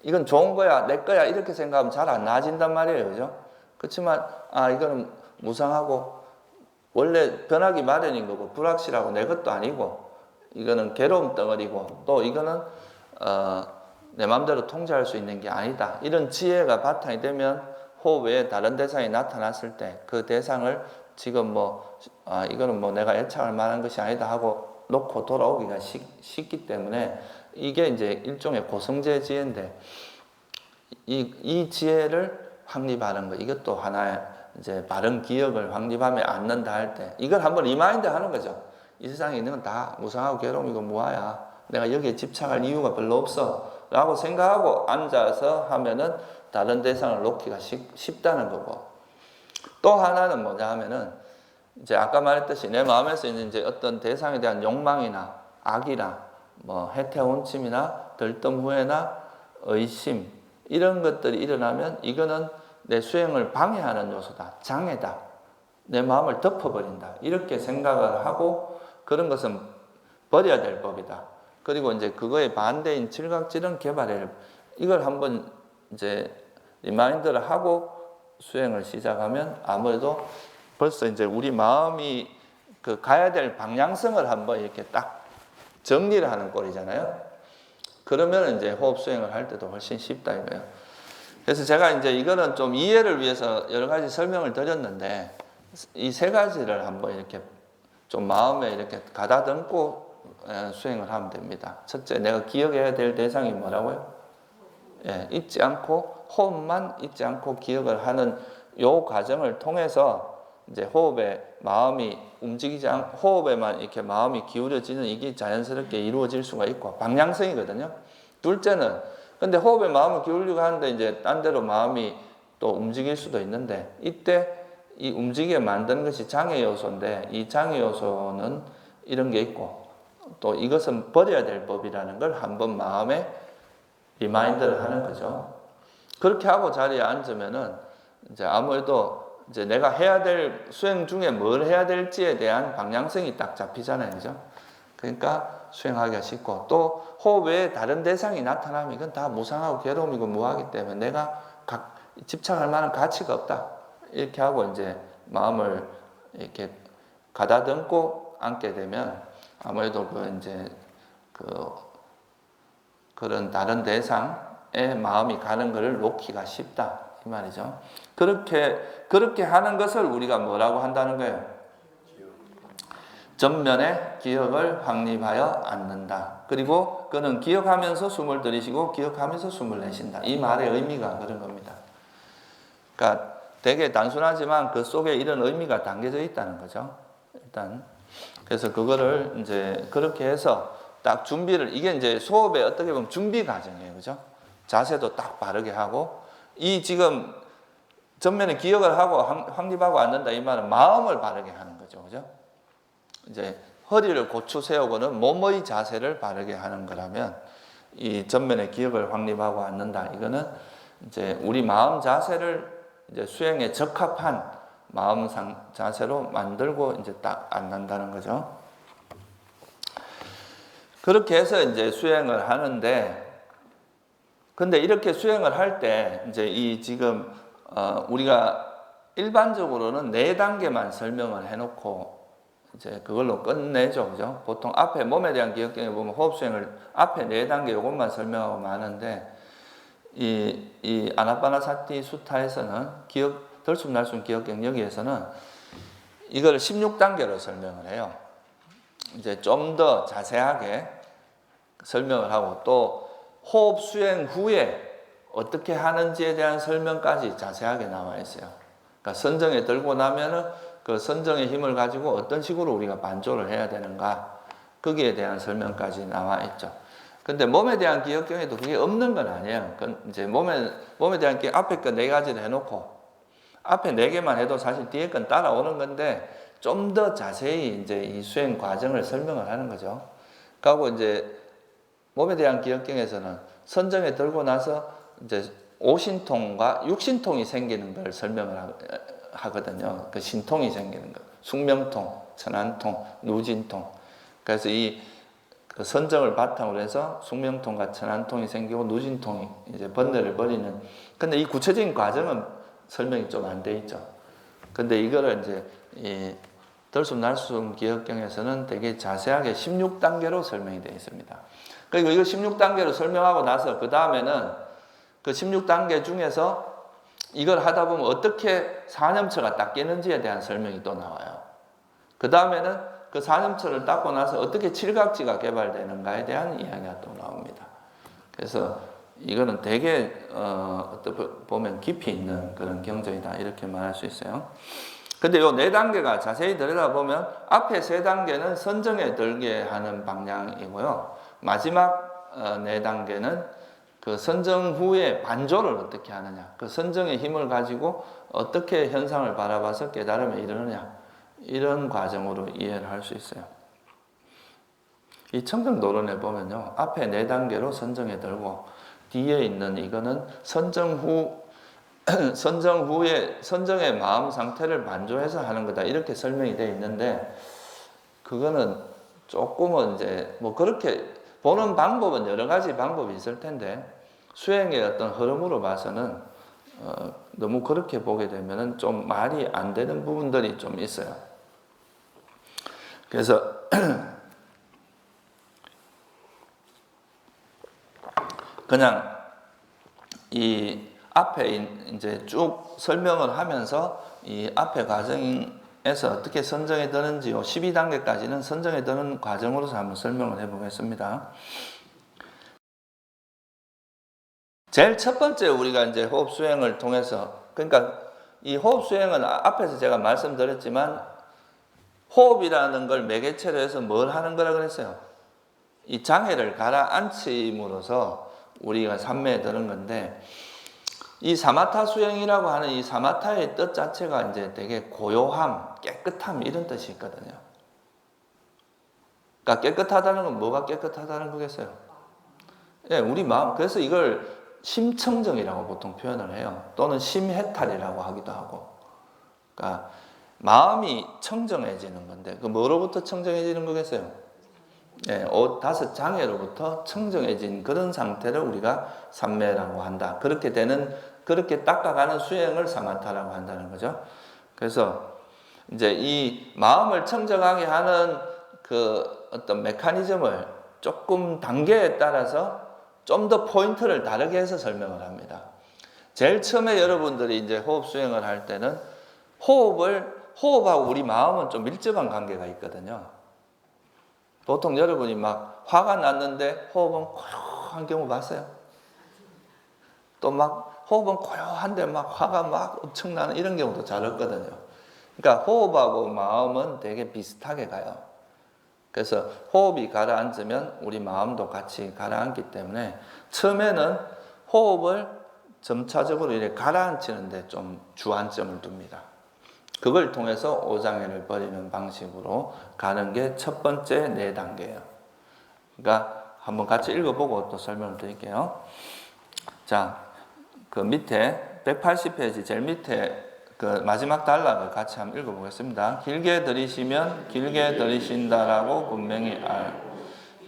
이건 좋은 거야, 내 거야, 이렇게 생각하면 잘 안 나아진단 말이에요. 그죠? 그렇지만, 아, 이거는 무상하고, 원래 변하기 마련인 거고, 불확실하고 내 것도 아니고, 이거는 괴로움 덩어리고, 또 이거는, 내 마음대로 통제할 수 있는 게 아니다. 이런 지혜가 바탕이 되면 호흡 외에 다른 대상이 나타났을 때 그 대상을 지금 이거는 내가 애착할 만한 것이 아니다 하고 놓고 돌아오기가 쉽기 때문에 이게 이제 일종의 고성제 지혜인데 이 지혜를 확립하는 거, 이것도 하나의 이제 바른 기억을 확립하며 앉는다 할 때 이걸 한번 리마인드 하는 거죠. 이 세상에 있는 건 다 무상하고 괴로움이고 뭐야. 내가 여기에 집착할 이유가 별로 없어. 라고 생각하고 앉아서 하면은 다른 대상을 놓기가 쉽다는 거고. 또 하나는 뭐냐 하면은 이제 아까 말했듯이 내 마음에서 있는 이제 어떤 대상에 대한 욕망이나 악이나 해태원침이나 들뜸후회나 의심 이런 것들이 일어나면 이거는 내 수행을 방해하는 요소다. 장애다. 내 마음을 덮어버린다. 이렇게 생각을 하고 그런 것은 버려야 될 법이다. 그리고 이제 그거에 반대인 칠각질은 개발해. 이걸 한번 이제 리마인드를 하고 수행을 시작하면 아무래도 벌써 이제 우리 마음이 그 가야 될 방향성을 한번 이렇게 딱 정리를 하는 꼴이잖아요. 그러면 이제 호흡 수행을 할 때도 훨씬 쉽다 이거예요. 그래서 제가 이제 이거는 좀 이해를 위해서 여러 가지 설명을 드렸는데 이 세 가지를 한번 이렇게 좀 마음에 이렇게 가다듬고 수행을 하면 됩니다. 첫째, 내가 기억해야 될 대상이 뭐라고요? 잊지 않고 호흡만 잊지 않고 기억을 하는 요 과정을 통해서 이제 호흡에 마음이 움직이지 않고 호흡에만 이렇게 마음이 기울여지는 이게 자연스럽게 이루어질 수가 있고 방향성이거든요. 둘째는 근데 호흡에 마음을 기울이고 하는데 이제 딴 데로 마음이 또 움직일 수도 있는데 이때 이 움직이게 만드는 것이 장애 요소인데 이 장애 요소는 이런 게 있고 또 이것은 버려야 될 법이라는 걸 한번 마음에 리마인드를 하는 거죠. 그렇게 하고 자리에 앉으면은 이제 아무래도 이제 내가 해야 될 수행 중에 뭘 해야 될지에 대한 방향성이 딱 잡히잖아요. 그죠? 그러니까 수행하기가 쉽고, 또 호흡 외에 다른 대상이 나타나면 이건 다 무상하고 괴로움이고 무하기 때문에 내가 집착할 만한 가치가 없다. 이렇게 하고 이제 마음을 이렇게 가다듬고 앉게 되면 아무래도 그런 다른 대상에 마음이 가는 것을 놓기가 쉽다. 이 말이죠. 그렇게 하는 것을 우리가 뭐라고 한다는 거예요? 전면에 기억을 확립하여 앉는다. 그리고 그는 기억하면서 숨을 들이쉬고 기억하면서 숨을 내쉰다. 이 말의 의미가 그런 겁니다. 그러니까 되게 단순하지만 그 속에 이런 의미가 담겨져 있다는 거죠. 일단 그래서 그거를 이제 그렇게 해서 딱 준비를, 이게 이제 수업의 어떻게 보면 준비 과정이에요. 그죠? 자세도 딱 바르게 하고, 이 지금 전면에 기억을 하고 확립하고 앉는다 이 말은 마음을 바르게 하는 거죠. 그죠? 이제 허리를 고추 세우고는 몸의 자세를 바르게 하는 거라면, 이 전면에 기억을 확립하고 앉는다 이거는 이제 우리 마음 자세를 이제 수행에 적합한 마음 자세로 만들고 이제 딱 앉는다는 거죠. 그렇게 해서 이제 수행을 하는데, 근데 이렇게 수행을 할 때 이제 이 지금 우리가 일반적으로는 4단계만 설명을 해놓고 이제 그걸로 끝내죠. 그죠? 보통 앞에 몸에 대한 기억경에 보면 호흡 수행을 앞에 4단계 요것만 설명하고 마는데, 이 아나파나사티 수타에서는 들숨날숨 기억경 여기에서는 이걸 16단계로 설명을 해요. 이제 좀 더 자세하게 설명을 하고, 또 호흡 수행 후에 어떻게 하는지에 대한 설명까지 자세하게 나와 있어요. 그러니까 선정에 들고 나면은 그 선정의 힘을 가지고 어떤 식으로 우리가 반조를 해야 되는가, 거기에 대한 설명까지 나와 있죠. 근데 몸에 대한 기억경에도 그게 없는 건 아니에요. 이제 몸에 대한 기억 앞에 거 4가지를 해놓고 앞에 4개만 해도 사실 뒤에 건 따라오는 건데, 좀 더 자세히 이제 이 수행 과정을 설명을 하는 거죠. 그리고 이제 몸에 대한 기억경에서는 선정에 들고 나서 이제 오신통과 육신통이 생기는 걸 설명을 하거든요. 그 신통이 생기는 거. 숙명통, 천안통, 누진통. 그래서 그 선정을 바탕으로 해서 숙명통과 천안통이 생기고 누진통이 이제 번뇌를 버리는. 근데 이 구체적인 과정은 설명이 좀 안 돼 있죠. 근데 이거를 이제 이 들숨날숨 기억경에서는 되게 자세하게 16단계로 설명이 되어 있습니다. 그리고 이거 16단계로 설명하고 나서 그 다음에는 그 16단계 중에서 이걸 하다 보면 어떻게 사념처가 닦이는지에 대한 설명이 또 나와요. 그 다음에는 그 사념처를 닦고 나서 어떻게 칠각지가 개발되는가에 대한 이야기가 또 나옵니다. 그래서 이거는 되게 어떻게 보면 깊이 있는 그런 경전이다 이렇게 말할 수 있어요. 근데 요 4단계가 자세히 들여다보면 앞에 3단계는 선정에 들게 하는 방향이고요. 마지막 4단계는 그 선정 후에 반조를 어떻게 하느냐, 그 선정의 힘을 가지고 어떻게 현상을 바라봐서 깨달음에 이르느냐, 이런 과정으로 이해를 할 수 있어요. 이 청정도론에 보면요, 앞에 4단계로 선정에 들고 뒤에 있는 이거는 선정 후에 선정의 마음 상태를 반조해서 하는 거다 이렇게 설명이 되어 있는데, 그거는 조금은 이제 뭐 그렇게 보는 방법은 여러 가지 방법이 있을 텐데 수행의 어떤 흐름으로 봐서는 너무 그렇게 보게 되면은 좀 말이 안 되는 부분들이 좀 있어요. 그래서 그냥 이 앞에 이제 쭉 설명을 하면서 이 앞에 과정에서 어떻게 선정에 드는지 12단계까지는 선정에 드는 과정으로서 한번 설명을 해보겠습니다. 제일 첫 번째 우리가 이제 호흡 수행을 통해서, 그러니까 이 호흡 수행은 앞에서 제가 말씀드렸지만 호흡이라는 걸 매개체로 해서 뭘 하는 거라 그랬어요? 이 장애를 가라앉힘으로써 우리가 삼매에 드는 건데, 이 사마타 수행이라고 하는 이 사마타의 뜻 자체가 이제 되게 고요함, 깨끗함 이런 뜻이 있거든요. 그러니까 깨끗하다는 건 뭐가 깨끗하다는 거겠어요? 예, 우리 마음. 그래서 이걸 심청정이라고 보통 표현을 해요. 또는 심해탈이라고 하기도 하고. 그러니까 마음이 청정해지는 건데, 그 뭐로부터 청정해지는 거겠어요? 다섯 장애로부터 청정해진 그런 상태를 우리가 삼매라고 한다. 그렇게 닦아가는 수행을 사마타라고 한다는 거죠. 그래서 이제 이 마음을 청정하게 하는 그 어떤 메커니즘을 조금 단계에 따라서 좀 더 포인트를 다르게 해서 설명을 합니다. 제일 처음에 여러분들이 이제 호흡 수행을 할 때는 호흡하고 우리 마음은 좀 밀접한 관계가 있거든요. 보통 여러분이 막 화가 났는데 호흡은 고요한 경우 봤어요? 또 막 호흡은 고요한데 막 화가 막 엄청나는 이런 경우도 잘 없거든요. 그러니까 호흡하고 마음은 되게 비슷하게 가요. 그래서 호흡이 가라앉으면 우리 마음도 같이 가라앉기 때문에 처음에는 호흡을 점차적으로 이렇게 가라앉히는데 좀 주안점을 둡니다. 그걸 통해서 오장애를 버리는 방식으로 가는 게 첫 번째 4단계예요. 그러니까 한번 같이 읽어보고 또 설명을 드릴게요. 자, 그 밑에 180페이지 제일 밑에 그 마지막 단락을 같이 한번 읽어보겠습니다. 길게 들이쉬면 길게 들이쉰다라고 분명히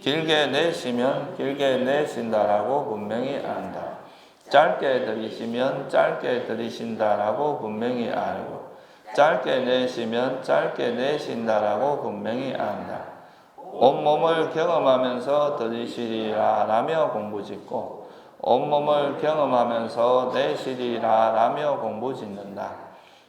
길게 내쉬면 길게 내쉰다라고 분명히 안다. 짧게 들이쉬면 짧게 들이쉰다라고 분명히 알고 짧게 내쉬면 짧게 내쉰다라고 분명히 안다. 온몸을 경험하면서 들이쉬리라 라며 공부짓고 온몸을 경험하면서 내쉬리라 라며 공부짓는다.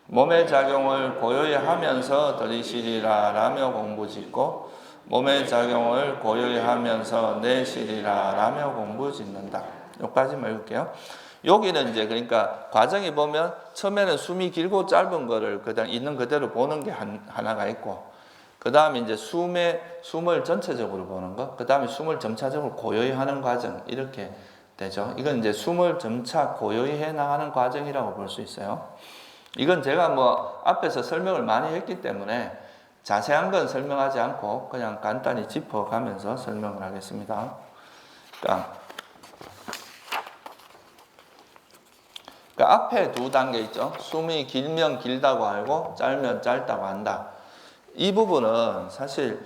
몸의 작용을 고요히 하면서 들이쉬리라 라며 공부짓고 몸의 작용을 고요히 하면서 내쉬리라 라며 공부짓는다. 여기까지만 읽을게요. 여기는 이제 그러니까 과정이 보면 처음에는 숨이 길고 짧은 거를 그냥 있는 그대로 보는 게 하나가 있고 그 다음에 이제 숨을 전체적으로 보는 거, 그 다음에 숨을 점차적으로 고요히 하는 과정 이렇게 되죠. 이건 이제 숨을 점차 고요히 해 나가는 과정이라고 볼 수 있어요. 이건 제가 뭐 앞에서 설명을 많이 했기 때문에 자세한 건 설명하지 않고 그냥 간단히 짚어가면서 설명을 하겠습니다. 그러니까 앞에 2단계 있죠. 숨이 길면 길다고 알고 짧으면 짧다고 한다. 이 부분은 사실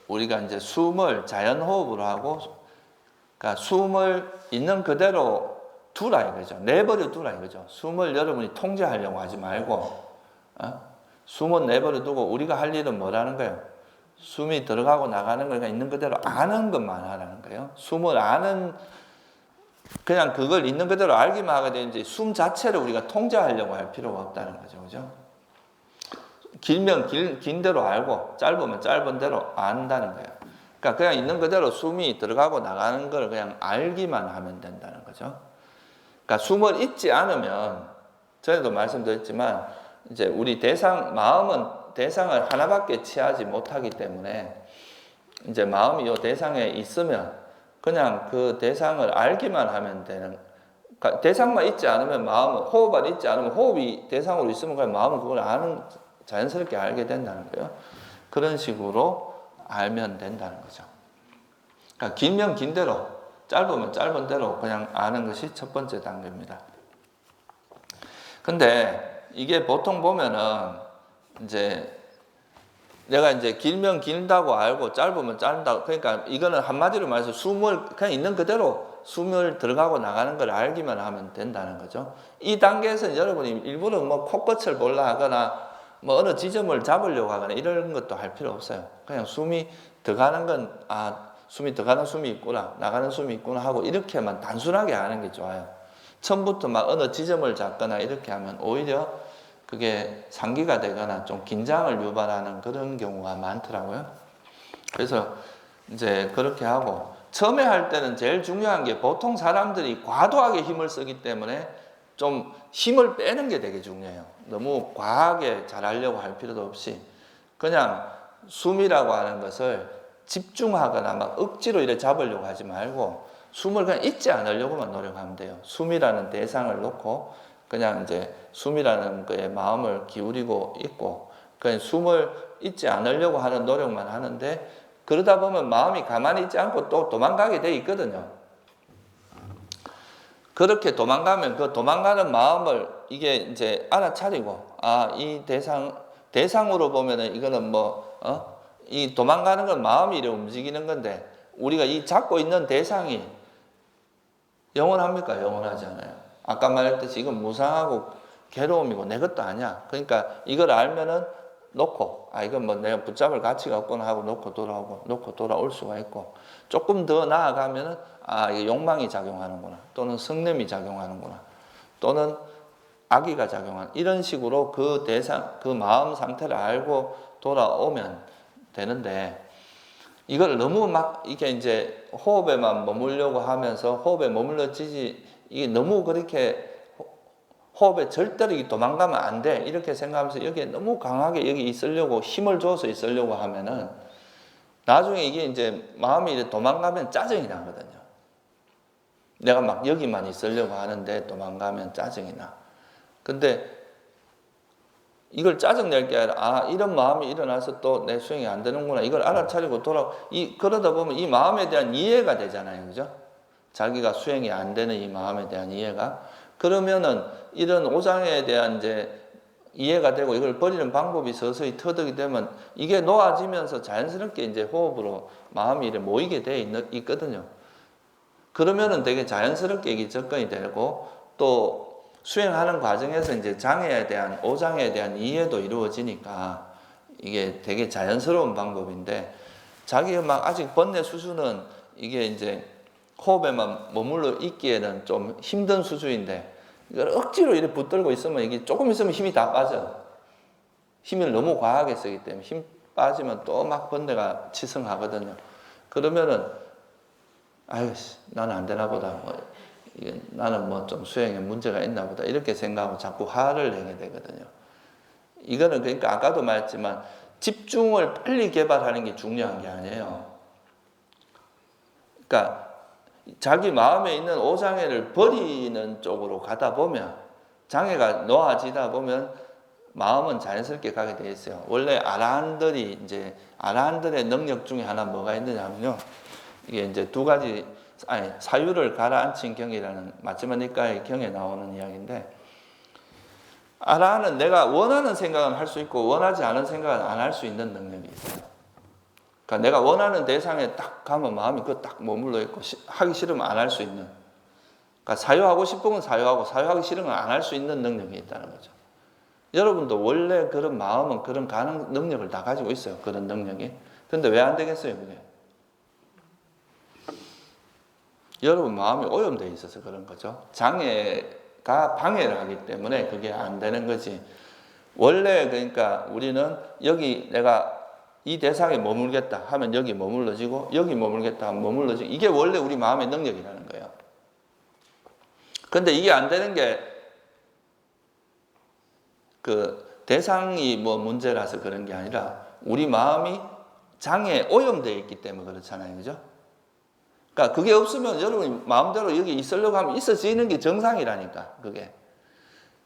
우리가 이제 숨을 자연 호흡으로 하고, 그러니까 숨을 있는 그대로 두라 이거죠. 내버려 두라 이거죠. 숨을 여러분이 통제하려고 하지 말고, 숨은 내버려 두고 우리가 할 일은 뭐라는 거예요? 숨이 들어가고 나가는 걸 있는 그대로 아는 것만 하라는 거예요. 숨을 아는, 그냥 그걸 있는 그대로 알기만 하게 되는지 숨 자체를 우리가 통제하려고 할 필요가 없다는 거죠. 그죠? 길면 긴 대로 알고 짧으면 짧은 대로 안다는 거예요. 그러니까 그냥 있는 그대로 숨이 들어가고 나가는 걸 그냥 알기만 하면 된다는 거죠. 그러니까 숨을 잊지 않으면 전에도 말씀드렸지만 이제 우리 마음은 대상을 하나밖에 취하지 못하기 때문에 이제 마음이 이 대상에 있으면 그냥 그 대상을 알기만 하면 되는, 그러니까 대상만 있지 않으면 마음은, 호흡만 있지 않으면 호흡이 대상으로 있으면 그냥 마음은 그걸 자연스럽게 알게 된다는 거예요. 그런 식으로 알면 된다는 거죠. 그러니까 길면 긴 대로, 짧으면 짧은 대로 그냥 아는 것이 첫 번째 단계입니다. 근데 이게 보통 보면은 이제 내가 이제 길면 길다고 알고 짧으면 짧다고, 그러니까 이거는 한마디로 말해서 숨을 그냥 있는 그대로 숨을 들어가고 나가는 걸 알기만 하면 된다는 거죠. 이 단계에서는 여러분이 일부러 뭐 콧끝을 보려 하거나 뭐 어느 지점을 잡으려고 하거나 이런 것도 할 필요 없어요. 그냥 숨이 들어가는 건 숨이 들어가는 숨이 있구나, 나가는 숨이 있구나 하고 이렇게만 단순하게 하는 게 좋아요. 처음부터 막 어느 지점을 잡거나 이렇게 하면 오히려 그게 상기가 되거나 좀 긴장을 유발하는 그런 경우가 많더라고요. 그래서 이제 그렇게 하고, 처음에 할 때는 제일 중요한 게 보통 사람들이 과도하게 힘을 쓰기 때문에 좀 힘을 빼는 게 되게 중요해요. 너무 과하게 잘하려고 할 필요도 없이 그냥 숨이라고 하는 것을 집중하거나 막 억지로 이렇게 잡으려고 하지 말고 숨을 그냥 잊지 않으려고만 노력하면 돼요. 숨이라는 대상을 놓고 그냥 이제 숨이라는 거에 마음을 기울이고 있고 그냥 숨을 잊지 않으려고 하는 노력만 하는데, 그러다 보면 마음이 가만히 있지 않고 또 도망가게 돼 있거든요. 그렇게 도망가면 그 도망가는 마음을 이게 이제 알아차리고 이 대상으로 보면은 이거는 이 도망가는 건 마음이 이래 움직이는 건데 우리가 이 잡고 있는 대상이 영원합니까? 영원하지 않아요. 아까 말했듯이 이건 무상하고 괴로움이고 내 것도 아니야. 그러니까 이걸 알면은 놓고 이건 뭐 내가 붙잡을 가치가 없구나 하고 놓고 돌아올 수가 있고 조금 더 나아가면은 이게 욕망이 작용하는구나 또는 성냄이 작용하는구나 또는 악의가 작용하는 이런 식으로 그 대상 그 마음 상태를 알고 돌아오면 되는데 이걸 너무 막 이게 이제 호흡에만 머물려고 하면서 호흡에 머물러지지 이게 너무 그렇게 호흡에 절대로 도망가면 안 돼 이렇게 생각하면서 여기에 너무 강하게 여기 있으려고 힘을 줘서 있으려고 하면은 나중에 이게 이제 마음이 이제 도망가면 짜증이 나거든요. 내가 막 여기만 있으려고 하는데 도망가면 짜증이 나. 근데 이걸 짜증낼 게 아니라 이런 마음이 일어나서 또 내 수행이 안 되는구나 이걸 알아차리고 그러다 보면 이 마음에 대한 이해가 되잖아요. 그죠? 자기가 수행이 안 되는 이 마음에 대한 이해가 그러면은 이런 오장에 대한 이제 이해가 되고 이걸 버리는 방법이 서서히 터득이 되면 이게 놓아지면서 자연스럽게 이제 호흡으로 마음이 이렇게 모이게 돼 있거든요. 그러면은 되게 자연스럽게 이게 접근이 되고 또 수행하는 과정에서 이제 장애에 대한 오장에 대한 이해도 이루어지니까 이게 되게 자연스러운 방법인데 자기가 막 아직 번뇌 수준은 이게 이제 호흡에만 머물러 있기에는 좀 힘든 수준인데 이걸 억지로 이렇게 붙들고 있으면 이게 조금 있으면 힘이 다 빠져. 힘을 너무 과하게 쓰기 때문에 힘 빠지면 또 막 번뇌가 치성하거든요. 그러면은 나는 안 되나 보다. 나는 뭐 좀 수행에 문제가 있나 보다. 이렇게 생각하고 자꾸 화를 내게 되거든요. 이거는 그러니까 아까도 말했지만 집중을 빨리 개발하는 게 중요한 게 아니에요. 그러니까 자기 마음에 있는 오장애를 버리는 쪽으로 가다 보면 장애가 놓아지다 보면 마음은 자연스럽게 가게 돼 있어요. 원래 아라한들이 이제 아라한들의 능력 중에 하나 뭐가 있느냐면요. 이게 이제 두 가지 사유를 가라앉힌 경이라는 마츠마니카의 경에 나오는 이야기인데 아라한은 내가 원하는 생각은 할 수 있고 원하지 않은 생각은 안 할 수 있는 능력이 있어요. 그러니까 내가 원하는 대상에 딱 가면 마음이 딱 머물러 있고 하기 싫으면 안 할 수 있는 그러니까 사유하고 싶은 건 사유하고 사유하기 싫은 건 안 할 수 있는 능력이 있다는 거죠. 여러분도 원래 그런 마음은 그런 가능 능력을 다 가지고 있어요. 그런 능력이. 근데 왜 안 되겠어요 그게? 여러분 마음이 오염되어 있어서 그런 거죠. 장애가 방해를 하기 때문에 그게 안 되는 거지. 원래 그러니까 우리는 여기 내가 이 대상에 머물겠다 하면 여기 머물러지고 여기 머물겠다 하면 머물러지고 이게 원래 우리 마음의 능력이라는 거예요. 근데 이게 안 되는 게 그 대상이 뭐 문제라서 그런 게 아니라 우리 마음이 장애에 오염되어 있기 때문에 그렇잖아요. 그죠? 그러니까 그게 없으면 여러분이 마음대로 여기 있으려고 하면 있어지는 게 정상이라니까.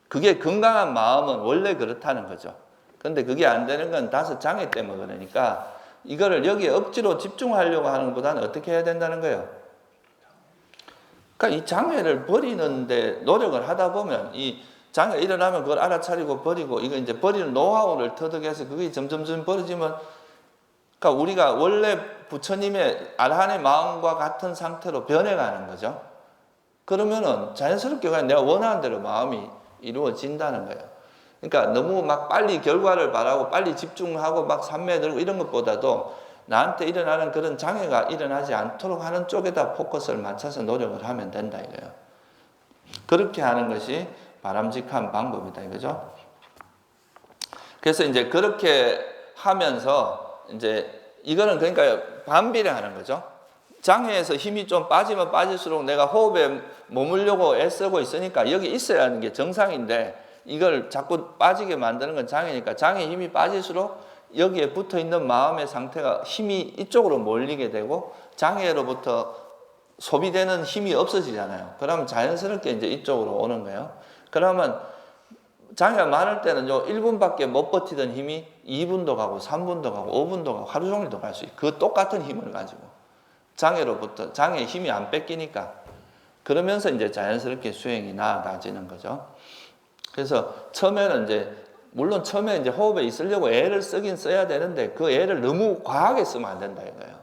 그게 건강한 마음은 원래 그렇다는 거죠. 근데 그게 안 되는 건 다섯 장애 때문에 그러니까 이거를 여기에 억지로 집중하려고 하는 것보다는 어떻게 해야 된다는 거예요? 그러니까 이 장애를 버리는데 노력을 하다 보면 이 장애가 일어나면 그걸 알아차리고 버리고 이거 이제 버리는 노하우를 터득해서 그게 점점 벌어지면 그러니까 우리가 원래 부처님의 아라한의 마음과 같은 상태로 변해가는 거죠. 그러면은 자연스럽게 그냥 내가 원하는 대로 마음이 이루어진다는 거예요. 그러니까 너무 막 빨리 결과를 바라고 빨리 집중하고 막 산매들고 이런 것보다도 나한테 일어나는 그런 장애가 일어나지 않도록 하는 쪽에다 포커스를 맞춰서 노력을 하면 된다 이거예요. 그렇게 하는 것이 바람직한 방법이다 이거죠. 그래서 이제 그렇게 하면서 이제 이거는 그러니까 반비례하는 거죠. 장애에서 힘이 좀 빠지면 빠질수록 내가 호흡에 머물려고 애쓰고 있으니까 여기 있어야 하는 게 정상인데 이걸 자꾸 빠지게 만드는 건 장애니까 장애 힘이 빠질수록 여기에 붙어 있는 마음의 상태가 힘이 이쪽으로 몰리게 되고 장애로부터 소비되는 힘이 없어지잖아요. 그러면 자연스럽게 이제 이쪽으로 오는 거예요. 그러면 장애가 많을 때는 1분밖에 못 버티던 힘이 2분도 가고 3분도 가고 5분도 가고 하루 종일도 갈 수 있어요. 그 똑같은 힘을 가지고 장애로부터 장애의 힘이 안 뺏기니까 그러면서 이제 자연스럽게 수행이 나아가지는 거죠. 그래서 처음에는 이제 물론 처음에 이제 호흡에 있으려고 애를 쓰긴 써야 되는데 그 애를 너무 과하게 쓰면 안 된다 이거예요.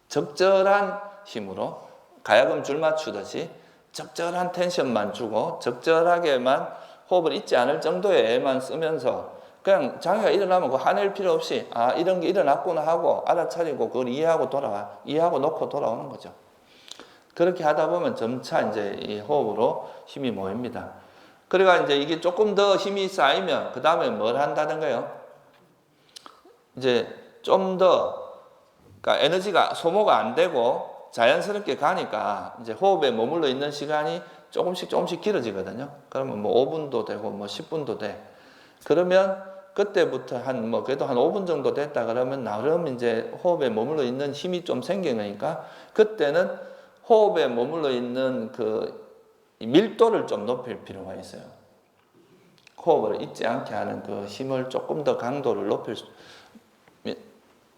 적절한 힘으로 가야금 줄 맞추듯이 적절한 텐션만 주고 적절하게만 호흡을 잊지 않을 정도의 애만 쓰면서 그냥 장애가 일어나면 그 화낼 필요 없이 아 이런 게 일어났구나 하고 알아차리고 그걸 이해하고 놓고 돌아오는 거죠. 그렇게 하다 보면 점차 이제 이 호흡으로 힘이 모입니다. 그러니까 이제 이게 조금 더 힘이 쌓이면 그 다음에 뭘 한다는 거예요? 이제 좀 더 그러니까 에너지가 소모가 안 되고 자연스럽게 가니까 이제 호흡에 머물러 있는 시간이 조금씩 길어지거든요. 그러면 뭐 5분도 되고 뭐 10분도 돼. 그러면 그때부터 그래도 한 5분 정도 됐다 그러면 나름 이제 호흡에 머물러 있는 힘이 좀 생기니까 그때는 호흡에 머물러 있는 그 밀도를 좀 높일 필요가 있어요. 호흡을 잊지 않게 하는 그 힘을 조금 더 강도를 높일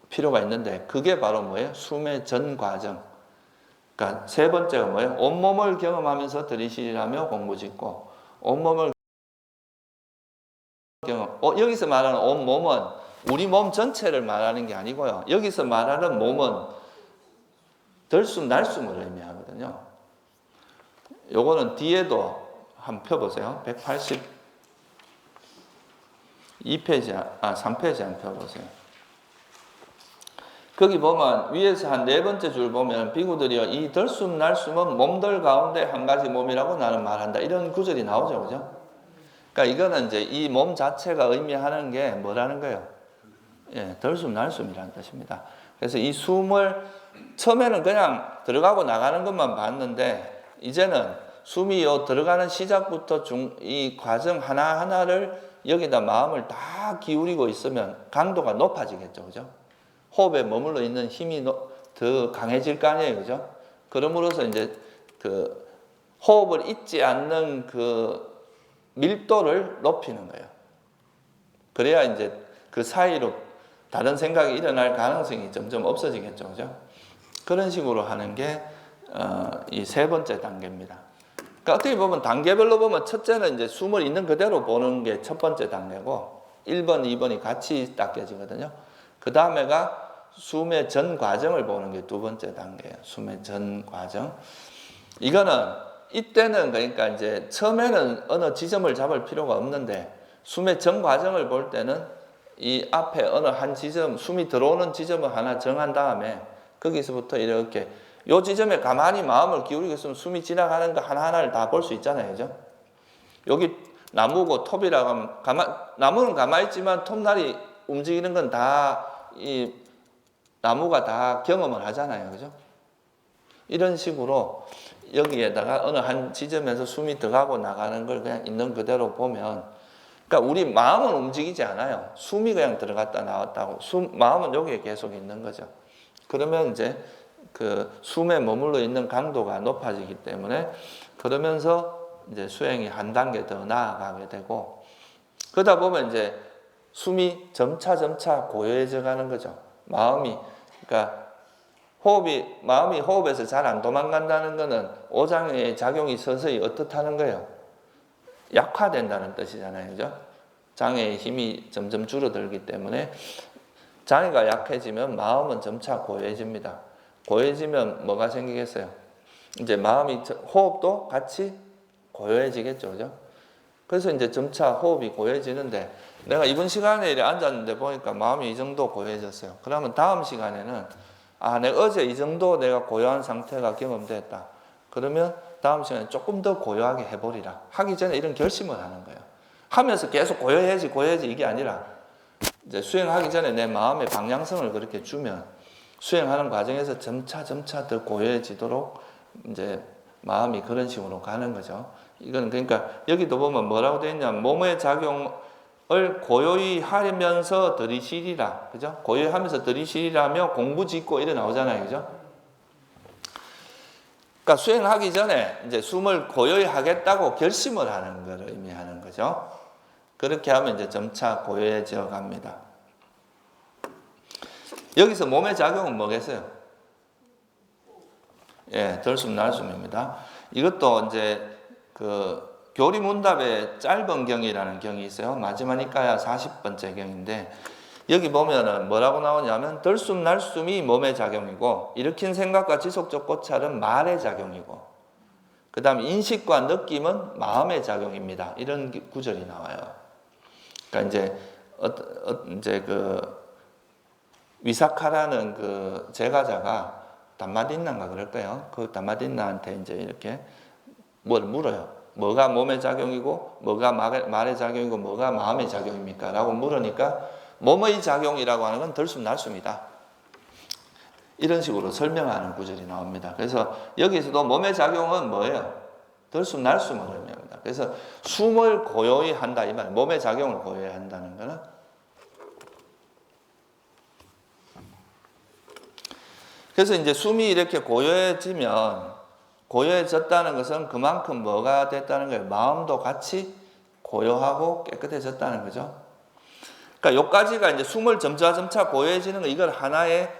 필요가 있는데 그게 바로 뭐예요? 숨의 전 과정. 그러니까 세 번째가 뭐예요? 온몸을 경험하면서 들이쉬라며 공부짓고 온몸을 여기서 말하는 온몸은 우리 몸 전체를 말하는 게 아니고요. 여기서 말하는 몸은 들숨 날숨을 의미하거든요. 요거는 뒤에도 한번 펴보세요. 182페이지, 3페이지 한번 펴보세요. 거기 보면 위에서 한 네 번째 줄 보면 비구들이여 이 들숨 날숨은 몸들 가운데 한 가지 몸이라고 나는 말한다. 이런 구절이 나오죠. 그죠? 그러니까 이거는 이제 이 몸 자체가 의미하는 게 뭐라는 거예요? 예, 들숨 날숨이라는 뜻입니다. 그래서 이 숨을 처음에는 그냥 들어가고 나가는 것만 봤는데 이제는 숨이 들어가는 시작부터 이 과정 하나하나를 여기다 마음을 다 기울이고 있으면 강도가 높아지겠죠. 그죠? 호흡에 머물러 있는 힘이 더 강해질 거 아니에요. 그죠? 그럼으로써 이제 그 호흡을 잊지 않는 그 밀도를 높이는 거예요. 그래야 이제 그 사이로 다른 생각이 일어날 가능성이 점점 없어지겠죠. 그죠? 그런 식으로 하는 게 이 세 번째 단계입니다. 그러니까 어떻게 보면 단계별로 보면 첫째는 이제 숨을 있는 그대로 보는 게 첫 번째 단계고 1번, 2번이 같이 닦여지거든요. 그 다음에가 숨의 전 과정을 보는 게 두 번째 단계예요. 숨의 전 과정. 이때는 그러니까 이제 처음에는 어느 지점을 잡을 필요가 없는데 숨의 전 과정을 볼 때는 이 앞에 어느 한 지점, 숨이 들어오는 지점을 하나 정한 다음에 거기서부터 이렇게 요 지점에 가만히 마음을 기울이고 있으면 숨이 지나가는 거 하나하나를 다 볼 수 있잖아요. 그죠? 여기 나무고 톱이라고 하면 나무는 가만히 있지만 톱날이 움직이는 건 다 이 나무가 다 경험을 하잖아요. 그죠? 이런 식으로 여기에다가 어느 한 지점에서 숨이 들어가고 나가는 걸 그냥 있는 그대로 보면 그러니까 우리 마음은 움직이지 않아요. 숨이 그냥 들어갔다 나왔다고. 마음은 여기에 계속 있는 거죠. 그러면 이제 그 숨에 머물러 있는 강도가 높아지기 때문에 그러면서 이제 수행이 한 단계 더 나아가게 되고 그러다 보면 이제 숨이 점차 고요해져 가는 거죠. 그러니까 마음이 호흡에서 잘 안 도망간다는 것은 오장의 작용이 서서히 어떻다는 거예요? 약화된다는 뜻이잖아요. 그죠? 장애의 힘이 점점 줄어들기 때문에 장애가 약해지면 마음은 점차 고요해집니다. 고요해지면 뭐가 생기겠어요? 이제 호흡도 같이 고요해지겠죠. 그죠? 그래서 이제 점차 호흡이 고요해지는데 내가 이번 시간에 앉았는데 보니까 마음이 이 정도 고요해졌어요. 그러면 다음 시간에는 내가 어제 이 정도 내가 고요한 상태가 경험됐다. 그러면 다음 시간에 조금 더 고요하게 해보리라. 하기 전에 이런 결심을 하는 거예요. 하면서 계속 고요해지 이게 아니라 이제 수행하기 전에 내 마음의 방향성을 그렇게 주면 수행하는 과정에서 점차 더 고요해지도록 이제 마음이 그런 식으로 가는 거죠. 이건 그러니까 여기도 보면 뭐라고 되어 있냐면 몸의 작용을 고요히 하면서 들이쉬리라. 그죠? 고요히 하면서 들이쉬리라며 공부짓고 이래 나오잖아요. 그죠? 그러니까 수행하기 전에 이제 숨을 고요히 하겠다고 결심을 하는 것을 의미하는 거죠. 그렇게 하면 이제 점차 고요해져 갑니다. 여기서 몸의 작용은 뭐겠어요? 예, 들숨 날숨입니다. 이것도 이제 교리문답에 짧은 경이라는 경이 있어요. 마지막이니까야 40번째 경인데 여기 보면은 뭐라고 나오냐면 들숨 날숨이 몸의 작용이고 일으킨 생각과 지속적 고찰은 말의 작용이고 그 다음에 인식과 느낌은 마음의 작용입니다. 이런 구절이 나와요. 그러니까 이제 그 위사카라는 그 제가자가 담마딘나인가 그럴 거예요. 그 담마딘나한테 이제 이렇게 뭘 물어요. 뭐가 몸의 작용이고 뭐가 말의 작용이고 뭐가 마음의 작용입니까? 라고 물으니까 몸의 작용이라고 하는 건 들숨 날숨이다. 이런 식으로 설명하는 구절이 나옵니다. 그래서 여기서도 몸의 작용은 뭐예요? 들숨 날숨을 의미합니다. 그래서 숨을 고요히 한다 이 말이에요. 몸의 작용을 고요히 한다는 거는 그래서 이제 숨이 이렇게 고요해졌다는 것은 그만큼 뭐가 됐다는 거예요? 마음도 같이 고요하고 깨끗해졌다는 거죠. 그러니까 요까지가 이제 숨을 점차 고요해지는 거 이걸 하나의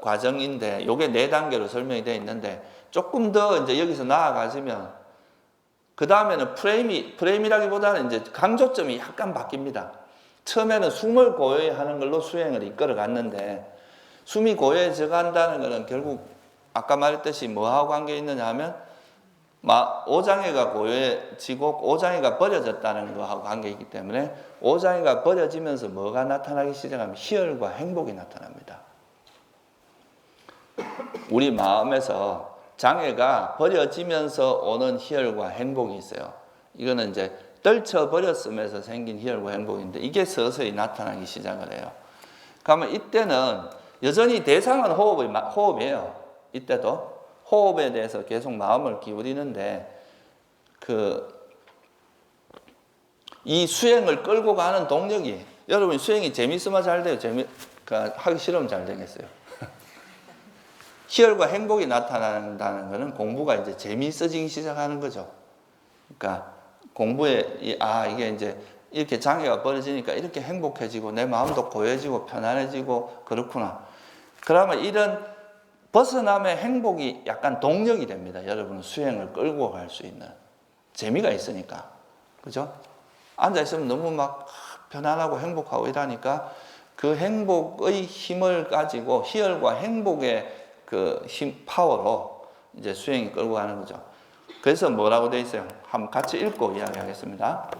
과정인데 요게 4단계로 설명이 되어 있는데 조금 더 이제 여기서 나아가시면 그 다음에는 프레임이라기보다는 이제 강조점이 약간 바뀝니다. 처음에는 숨을 고요히 하는 걸로 수행을 이끌어 갔는데 숨이 고요해져 간다는 것은 결국 아까 말했듯이 뭐하고 관계 있느냐 하면 오장애가 고요해지고 오장애가 버려졌다는 것하고 관계 있기 때문에 오장애가 버려지면서 뭐가 나타나기 시작하면 희열과 행복이 나타납니다. 우리 마음에서 장애가 버려지면서 오는 희열과 행복이 있어요. 이거는 이제 떨쳐버렸으면서 생긴 희열과 행복인데 이게 서서히 나타나기 시작을 해요. 그러면 이때는 여전히 대상은 호흡이에요. 이때도 호흡에 대해서 계속 마음을 기울이는데 이 수행을 끌고 가는 동력이 여러분 수행이 재밌으면 잘 돼요. 그러니까 하기 싫으면 잘 되겠어요. 희열과 행복이 나타난다는 것은 공부가 이제 재미있어지기 시작하는 거죠. 그러니까 공부에 이게 이제 이렇게 장애가 벌어지니까 이렇게 행복해지고 내 마음도 고요해지고 편안해지고 그렇구나. 그러면 이런 벗어남의 행복이 약간 동력이 됩니다. 여러분 수행을 끌고 갈 수 있는 재미가 있으니까. 그죠? 앉아있으면 너무 막 편안하고 행복하고 이러니까 그 행복의 힘을 가지고 희열과 행복의 그 힘, 파워로 이제 수행이 끌고 가는 거죠. 그래서 뭐라고 되어 있어요? 한번 같이 읽고 이야기하겠습니다.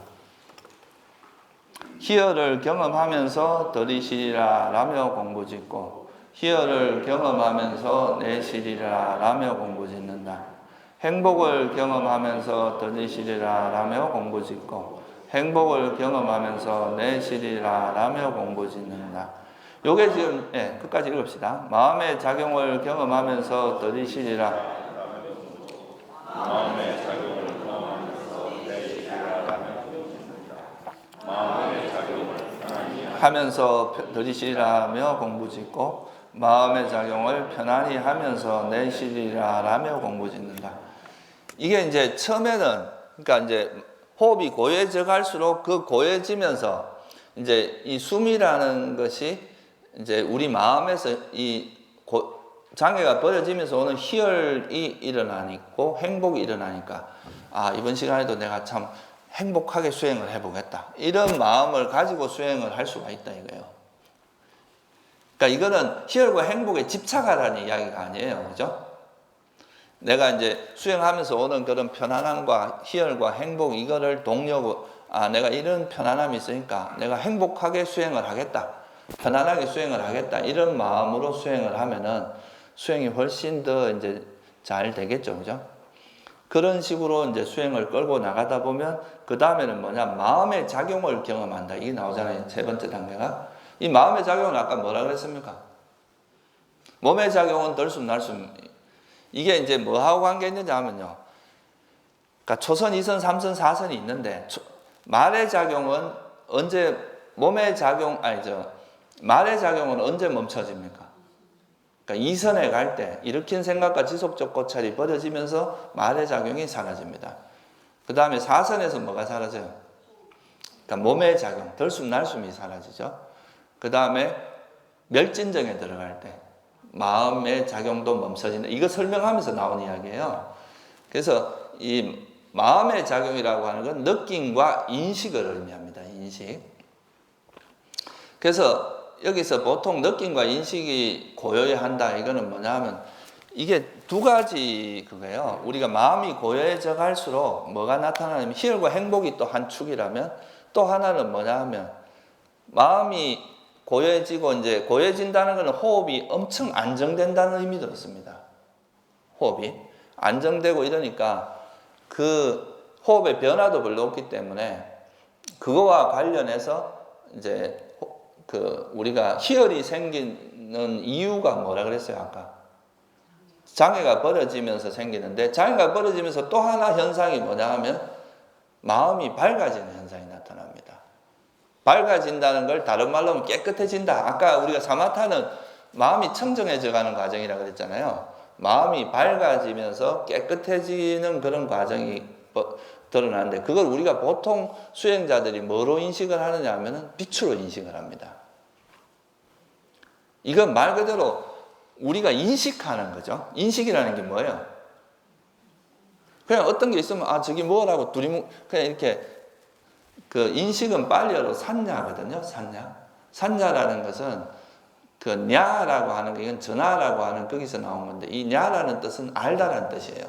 희열을 경험하면서 들이시리라 라며 공부짓고 희열을 경험하면서 내시리라 라며 공부짓는다. 행복을 경험하면서 들이시리라 라며 공부짓고 행복을 경험하면서 내시리라 라며 공부짓는다. 요게 지금 끝까지 읽읍시다. 마음의 작용을 경험하면서 들이시리라 마음의 작용을 경험하면서 내시리라 라며 마음의 작용을 하면서 들이시리라며 공부짓고 마음의 작용을 편안히 하면서 내쉬리라 라며 공부짓는다. 이게 이제 처음에는 그러니까 이제 호흡이 고요해져 갈수록 그 고요해지면서 이제 이 숨이라는 것이 이제 우리 마음에서 장애가 버려지면서 오는 희열이 일어나고 행복이 일어나니까 이번 시간에도 내가 참 행복하게 수행을 해보겠다. 이런 마음을 가지고 수행을 할 수가 있다 이거예요. 그러니까 이거는 희열과 행복에 집착하라는 이야기가 아니에요. 그죠? 내가 이제 수행하면서 오는 그런 편안함과 희열과 행복 이거를 동력으로 내가 이런 편안함이 있으니까 내가 행복하게 수행을 하겠다. 편안하게 수행을 하겠다. 이런 마음으로 수행을 하면은 수행이 훨씬 더 이제 잘 되겠죠. 그죠? 그런 식으로 이제 수행을 끌고 나가다 보면 그 다음에는 뭐냐? 마음의 작용을 경험한다. 이게 나오잖아요. 3번째 단계가. 이 마음의 작용은 아까 뭐라 그랬습니까? 몸의 작용은 들숨 날숨. 이게 이제 뭐하고 관계 있느냐 하면요. 그러니까 초선, 2선, 3선, 4선이 있는데 말의 작용은 언제 말의 작용은 언제 멈춰집니까? 그러니까 2선에 갈 때 일으킨 생각과 지속적 고찰이 버려지면서 말의 작용이 사라집니다. 그 다음에 4선에서 뭐가 사라져요? 그러니까 몸의 작용, 들숨 날숨이 사라지죠. 그 다음에 멸진정에 들어갈 때 마음의 작용도 멈춰진다. 이거 설명하면서 나온 이야기예요. 그래서 이 마음의 작용이라고 하는 건 느낌과 인식을 의미합니다. 인식. 그래서 여기서 보통 느낌과 인식이 고요히 한다. 이거는 뭐냐 하면 이게 두 가지 그거예요. 우리가 마음이 고요해져 갈수록 뭐가 나타나냐면 희열과 행복이 또 한 축이라면 또 하나는 뭐냐 하면 마음이 고요해지고 이제 고요해진다는 것은 호흡이 엄청 안정된다는 의미도 있습니다. 호흡이 안정되고 이러니까 그 호흡의 변화도 별로 없기 때문에 그거와 관련해서 이제 그 우리가 희열이 생기는 이유가 뭐라 그랬어요 아까? 장애가 벌어지면서 생기는데 장애가 벌어지면서 또 하나 현상이 뭐냐 하면 마음이 밝아지는 현상이 나타납니다. 밝아진다는 걸 다른 말로 하면 깨끗해진다. 아까 우리가 사마타는 마음이 청정해져 가는 과정이라고 그랬잖아요. 마음이 밝아지면서 깨끗해지는 그런 과정이 드러나는데 그걸 우리가 보통 수행자들이 뭐로 인식을 하느냐 하면 빛으로 인식을 합니다. 이건 말 그대로 우리가 인식하는 거죠. 인식이라는 게 뭐예요? 그냥 어떤 게 있으면 아 저기 뭐라고 그냥 이렇게 그 인식은 빨리어로 산냐거든요. 산냐라는 것은 그 냐라고 하는 게 이건 전하라고 하는 거기서 나온 건데 이 냐라는 뜻은 알다라는 뜻이에요.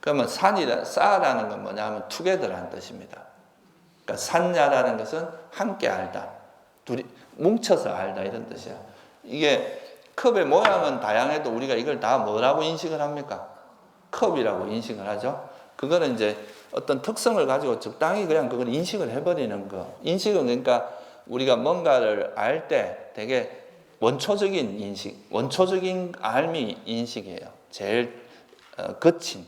그러면 싸라는 건 뭐냐면 together라는 뜻입니다. 그러니까 산냐라는 것은 함께 알다, 둘이 뭉쳐서 알다 이런 뜻이야. 이게 컵의 모양은 다양해도 우리가 이걸 다 뭐라고 인식을 합니까? 컵이라고 인식을 하죠. 그거는 이제 어떤 특성을 가지고 적당히 그냥 그걸 인식을 해버리는 거. 인식은 그러니까 우리가 뭔가를 알 때 되게 원초적인 인식, 원초적인 알미 인식이에요. 제일 거친.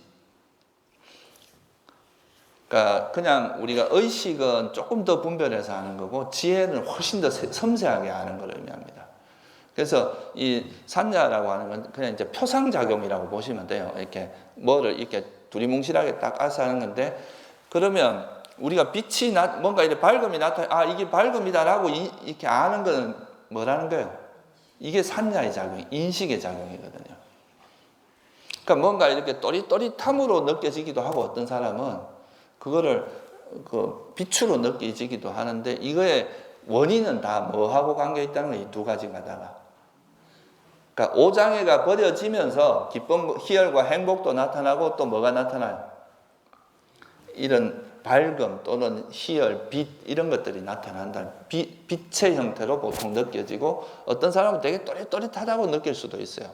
그러니까 그냥 우리가 의식은 조금 더 분별해서 하는 거고 지혜는 훨씬 더 섬세하게 하는 걸 의미합니다. 그래서 이 산자라고 하는 건 그냥 이제 표상작용이라고 보시면 돼요. 이렇게 뭐를 이렇게 두리뭉실하게 딱 알아서 하는 건데 그러면 우리가 빛이 뭔가 이렇게 밝음이 나타나 이게 밝음이다라고 이렇게 아는 건 뭐라는 거예요? 이게 산자의 작용, 인식의 작용이거든요. 그러니까 뭔가 이렇게 또릿또릿함으로 느껴지기도 하고 어떤 사람은 그거를 그 빛으로 느껴지기도 하는데 이거의 원인은 다 뭐하고 관계 있다는 거예요. 이 두 가지가다가. 그러니까 오장애가 버려지면서 기쁨, 희열과 행복도 나타나고 또 뭐가 나타나요? 이런 밝음 또는 희열, 빛 이런 것들이 나타난다. 빛의 형태로 보통 느껴지고 어떤 사람은 되게 또릿또릿하다고 느낄 수도 있어요.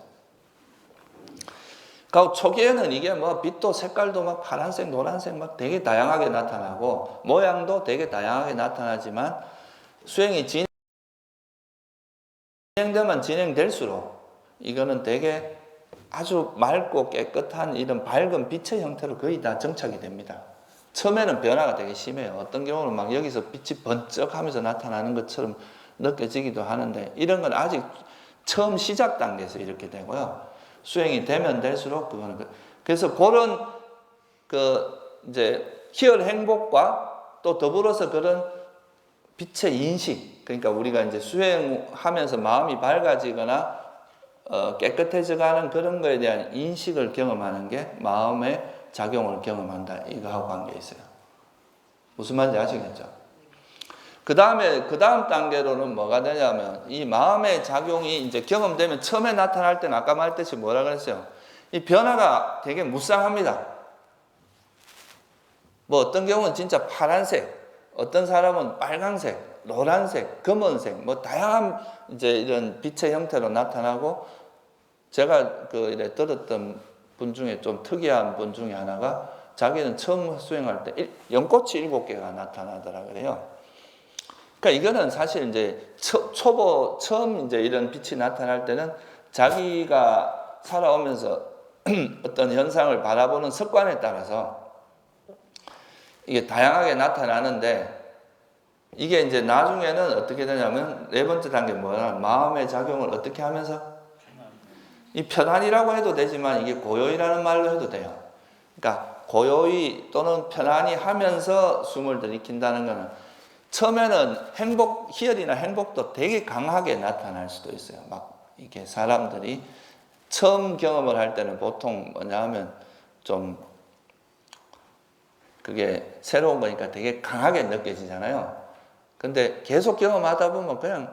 그러니까 초기에는 이게 뭐 빛도 색깔도 막 파란색, 노란색 막 되게 다양하게 나타나고 모양도 되게 다양하게 나타나지만 수행이 진행되면 진행될수록 이거는 되게 아주 맑고 깨끗한 이런 밝은 빛의 형태로 거의 다 정착이 됩니다. 처음에는 변화가 되게 심해요. 어떤 경우는 막 여기서 빛이 번쩍하면서 나타나는 것처럼 느껴지기도 하는데 이런 건 아직 처음 시작 단계에서 이렇게 되고요. 수행이 되면 될수록 그거는 그래서 그런 이제 희열 행복과 또 더불어서 그런 빛의 인식 그러니까 우리가 이제 수행하면서 마음이 밝아지거나 깨끗해져가는 그런 거에 대한 인식을 경험하는 게 마음의 작용을 경험한다. 이거하고 관계 있어요. 무슨 말인지 아시겠죠? 그 다음 단계로는 뭐가 되냐면 이 마음의 작용이 이제 경험되면 처음에 나타날 때는 아까 말했듯이 뭐라 그랬어요? 이 변화가 되게 무쌍합니다. 뭐 어떤 경우는 진짜 파란색, 어떤 사람은 빨강색, 노란색, 검은색, 뭐 다양한 이제 이런 빛의 형태로 나타나고 제가 이래 들었던 분 중에 좀 특이한 분 중에 하나가 자기는 처음 수행할 때 연꽃이 7개가 나타나더라 그래요. 그러니까 이거는 사실 이제 처음 이제 이런 빛이 나타날 때는 자기가 살아오면서 어떤 현상을 바라보는 습관에 따라서 이게 다양하게 나타나는데 이게 이제 나중에는 어떻게 되냐면 네 번째 단계 뭐냐면 마음의 작용을 어떻게 하면서 이 편안이라고 해도 되지만 이게 고요이라는 말로 해도 돼요. 그러니까 고요이 또는 편안히 하면서 숨을 들이킨다는 것은 처음에는 희열이나 행복도 되게 강하게 나타날 수도 있어요. 막 이게 사람들이 처음 경험을 할 때는 보통 뭐냐 하면 좀 그게 새로운 거니까 되게 강하게 느껴지잖아요. 근데 계속 경험하다 보면 그냥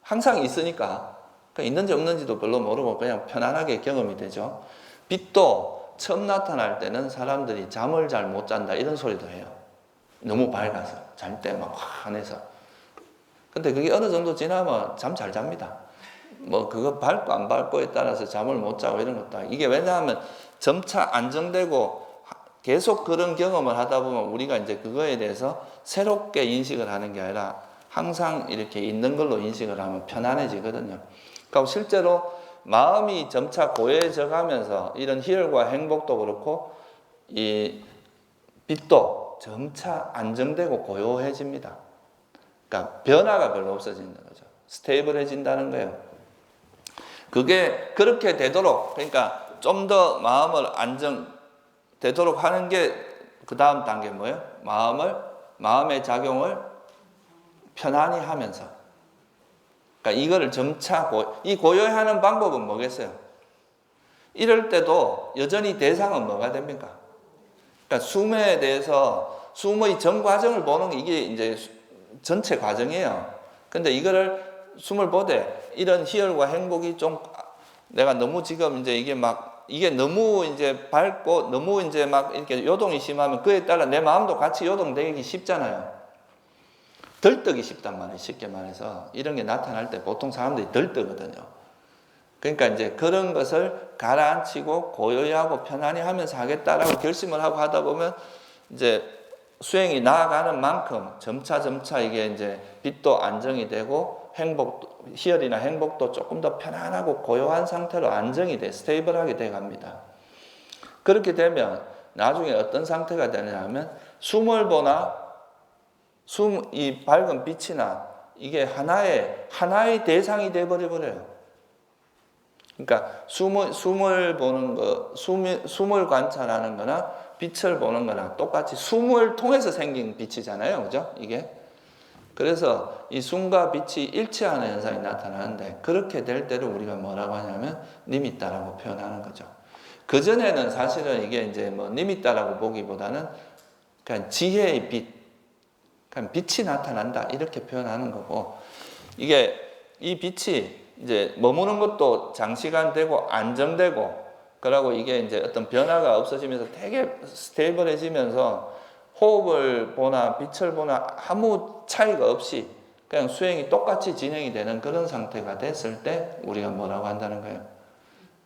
항상 있으니까 있는지 없는지도 별로 모르고 그냥 편안하게 경험이 되죠. 빛도 처음 나타날 때는 사람들이 잠을 잘 못 잔다 이런 소리도 해요. 너무 밝아서 잘 때 막 환해서. 근데 그게 어느 정도 지나면 잠 잘 잡니다. 뭐 그거 밝고 안 밝고에 따라서 잠을 못 자고 이런 것도 이게 왜냐하면 점차 안정되고 계속 그런 경험을 하다 보면 우리가 이제 그거에 대해서 새롭게 인식을 하는 게 아니라 항상 이렇게 있는 걸로 인식을 하면 편안해지거든요. 그러니까 실제로 마음이 점차 고요해져 가면서 이런 희열과 행복도 그렇고 이 빛도 점차 안정되고 고요해집니다. 그러니까 변화가 별로 없어진다는 거죠. 스테이블해진다는 거예요. 그게 그렇게 되도록 그러니까 좀 더 마음을 안정되도록 하는 게 그 다음 단계 뭐예요? 마음의 작용을 편안히 하면서 그러니까 이거를 점차 이 고요해하는 방법은 뭐겠어요? 이럴 때도 여전히 대상은 뭐가 됩니까? 그러니까 숨에 대해서 숨의 전 과정을 보는 게 이게 이제 전체 과정이에요. 근데 이거를 숨을 보되 이런 희열과 행복이 좀 내가 너무 지금 이제 이게 너무 이제 밝고 너무 이제 막 이렇게 요동이 심하면 그에 따라 내 마음도 같이 요동되기 쉽잖아요. 들뜨기 쉽단 말이에요. 쉽게 말해서 이런 게 나타날 때 보통 사람들이 들뜨거든요. 그러니까 이제 그런 것을 가라앉히고 고요히 하고 편안히 하면서 하겠다라고 결심을 하고 하다 보면 이제 수행이 나아가는 만큼 점차 이게 이제 빛도 안정이 되고 희열이나 행복도 조금 더 편안하고 고요한 상태로 안정이 돼 스테이블하게 돼 갑니다. 그렇게 되면 나중에 어떤 상태가 되냐면 숨을 보나 이 밝은 빛이나 이게 하나의 대상이 돼 버려요. 그러니까 숨을 보는 거, 숨을 관찰하는 거나 빛을 보는 거나 똑같이 숨을 통해서 생긴 빛이잖아요. 그죠? 이게. 그래서 이 숨과 빛이 일치하는 현상이 나타나는데 그렇게 될 때를 우리가 뭐라고 하냐면 니미따라고 표현하는 거죠. 그전에는 사실은 이게 이제 뭐 니미따라고 보기보다는 그냥 지혜의 빛, 그냥 빛이 나타난다 이렇게 표현하는 거고 이게 이 빛이 이제 머무는 것도 장시간 되고 안정되고 그러고 이게 이제 어떤 변화가 없어지면서 되게 스테이블해지면서 호흡을 보나 빛을 보나 아무 차이가 없이 그냥 수행이 똑같이 진행이 되는 그런 상태가 됐을 때 우리가 뭐라고 한다는 거예요?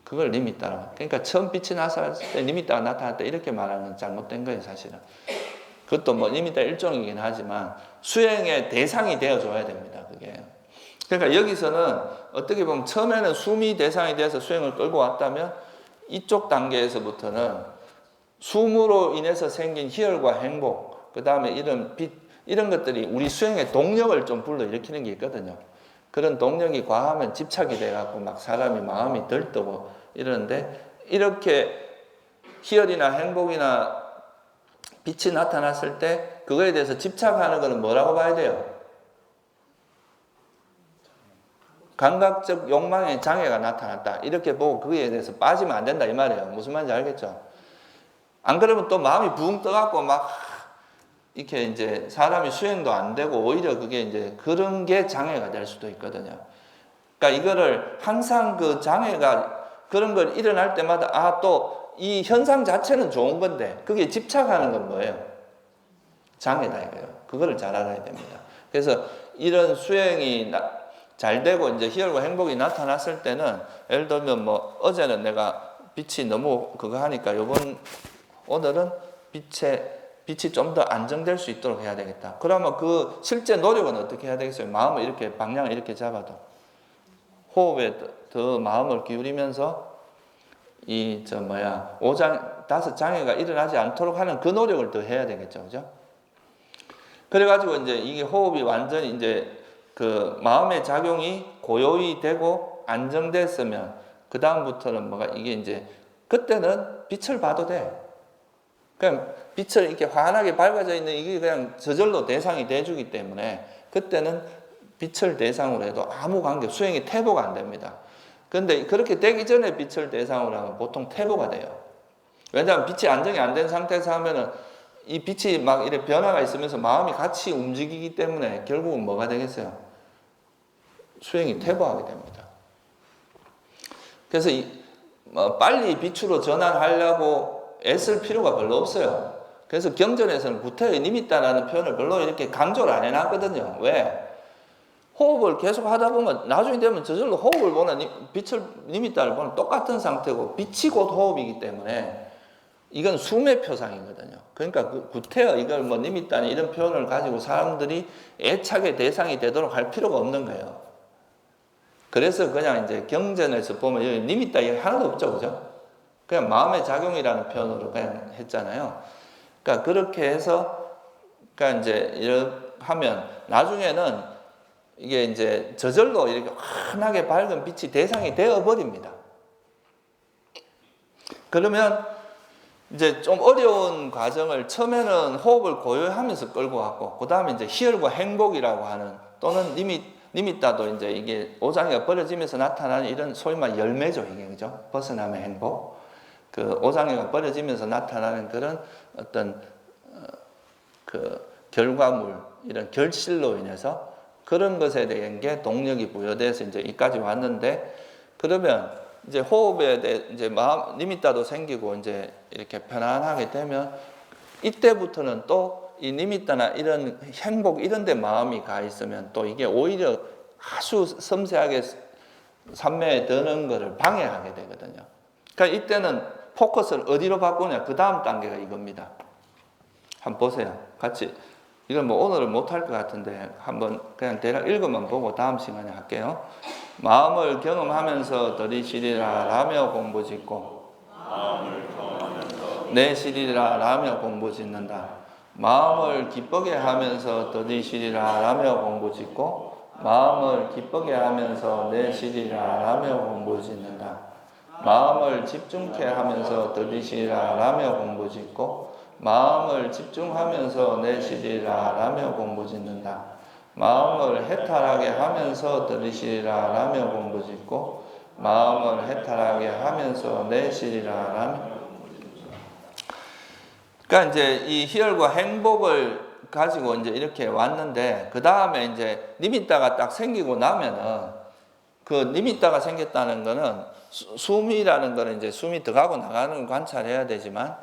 그걸 니미따라고. 그러니까 처음 빛이 나타났을 때 니미따가 나타났다 이렇게 말하는 건 잘못된 거예요, 사실은. 그것도 뭐 니미따 일종이긴 하지만 수행의 대상이 되어줘야 됩니다, 그게. 그러니까 여기서는 어떻게 보면 처음에는 숨이 대상이 돼서 수행을 끌고 왔다면 이쪽 단계에서부터는 숨으로 인해서 생긴 희열과 행복, 그 다음에 이런 빛, 이런 것들이 우리 수행의 동력을 좀 불러일으키는 게 있거든요. 그런 동력이 과하면 집착이 돼갖고 막 사람이 마음이 들뜨고 이러는데 이렇게 희열이나 행복이나 빛이 나타났을 때 그거에 대해서 집착하는 것은 뭐라고 봐야 돼요? 감각적 욕망의 장애가 나타났다. 이렇게 보고 그거에 대해서 빠지면 안 된다 이 말이에요. 무슨 말인지 알겠죠? 안 그러면 또 마음이 붕 떠갖고 막 이렇게 이제 사람이 수행도 안 되고 오히려 그게 이제 그런 게 장애가 될 수도 있거든요. 그러니까 이거를 항상 그 장애가 그런 걸 일어날 때마다 또 이 현상 자체는 좋은 건데 그게 집착하는 건 뭐예요? 장애다 이거예요. 그거를 잘 알아야 됩니다. 그래서 이런 수행이 잘 되고 이제 희열과 행복이 나타났을 때는 예를 들면 뭐 어제는 내가 빛이 너무 그거 하니까 오늘은 빛이 좀 더 안정될 수 있도록 해야 되겠다. 그러면 그 실제 노력은 어떻게 해야 되겠어요? 마음을 이렇게 방향을 이렇게 잡아도 호흡에 더 마음을 기울이면서 다섯 장애가 일어나지 않도록 하는 그 노력을 더 해야 되겠죠, 그죠? 그래가지고 이제 이게 호흡이 완전히 이제 그 마음의 작용이 고요히 되고 안정됐으면 그 다음부터는 이게 이제 그때는 빛을 봐도 돼. 그냥 빛을 이렇게 환하게 밝아져 있는 이게 그냥 저절로 대상이 돼주기 때문에 그때는 빛을 대상으로 해도 아무 관계 수행이 퇴보가 안 됩니다. 그런데 그렇게 되기 전에 빛을 대상으로 하면 보통 퇴보가 돼요. 왜냐하면 빛이 안정이 안 된 상태에서 하면은 이 빛이 막 이렇게 변화가 있으면서 마음이 같이 움직이기 때문에 결국은 뭐가 되겠어요? 수행이 퇴보하게 됩니다. 그래서 빨리 빛으로 전환하려고 애쓸 필요가 별로 없어요. 그래서 경전에서는 구태의 니미따라는 표현을 별로 이렇게 강조를 안 해놨거든요. 왜? 호흡을 계속 하다 보면 나중에 되면 저절로 호흡을 보는 빛을 니미따를 보는 똑같은 상태고 빛이 곧 호흡이기 때문에 이건 숨의 표상이거든요. 그러니까 구태여 이걸 뭐 니미따니 이런 표현을 가지고 사람들이 애착의 대상이 되도록 할 필요가 없는 거예요. 그래서 그냥 이제 경전에서 보면 여기 니미따 이게 하나도 없죠, 그죠? 그냥 마음의 작용이라는 표현으로 그냥 했잖아요. 그러니까 그렇게 해서 그러니까 이제 이렇게 하면 나중에는 이게 이제 저절로 이렇게 환하게 밝은 빛이 대상이 되어 버립니다. 그러면 이제 좀 어려운 과정을 처음에는 호흡을 고요하면서 끌고 갔고, 그 다음에 이제 희열과 행복이라고 하는 또는 니미따도 이제 이게 오장이가 버려지면서 나타나는 이런 소위 말 열매죠, 이게 그죠? 벗어남의 행복. 그 오장이가 버려지면서 나타나는 그런 어떤 그 결과물, 이런 결실로 인해서 그런 것에 대한 게 동력이 부여돼서 이제 이까지 왔는데, 그러면 이제 호흡에 대해 이제 마음 니미따도 생기고 이제 이렇게 편안하게 되면 이때부터는 또 이 니미따나 이런 행복 이런 데 마음이 가 있으면 또 이게 오히려 아주 섬세하게 삼매에 드는 것을 방해하게 되거든요. 그러니까 이때는 포커스를 어디로 바꾸냐, 그 다음 단계가 이겁니다. 한번 보세요. 같이. 이건 뭐 오늘은 못할 것 같은데 한번 그냥 대략 읽어만 보고 다음 시간에 할게요. 마음을 경험하면서 들이시리라 라며 공부 짓고, 내 시리라 라며 공부 짓는다. 마음을 기쁘게 하면서 들이시리라 라며 공부 짓고, 마음을 기쁘게 하면서 내 시리라 라며 공부 짓는다. 마음을 집중케 하면서 들이시리라 라며 공부 짓고, 마음을 집중하면서 내쉬리라 라며 공부 짓는다. 마음을 해탈하게 하면서 들이시리라 라며 공부 짓고, 마음을 해탈하게 하면서 내쉬리라 라며. 그러니까 이제 이 희열과 행복을 가지고 이제 이렇게 왔는데, 그 다음에 이제 니미따가 딱 생기고 나면은 그 니미따가 생겼다는 거는 숨이라는 거는 이제 숨이 들어가고 나가는 걸 관찰해야 되지만,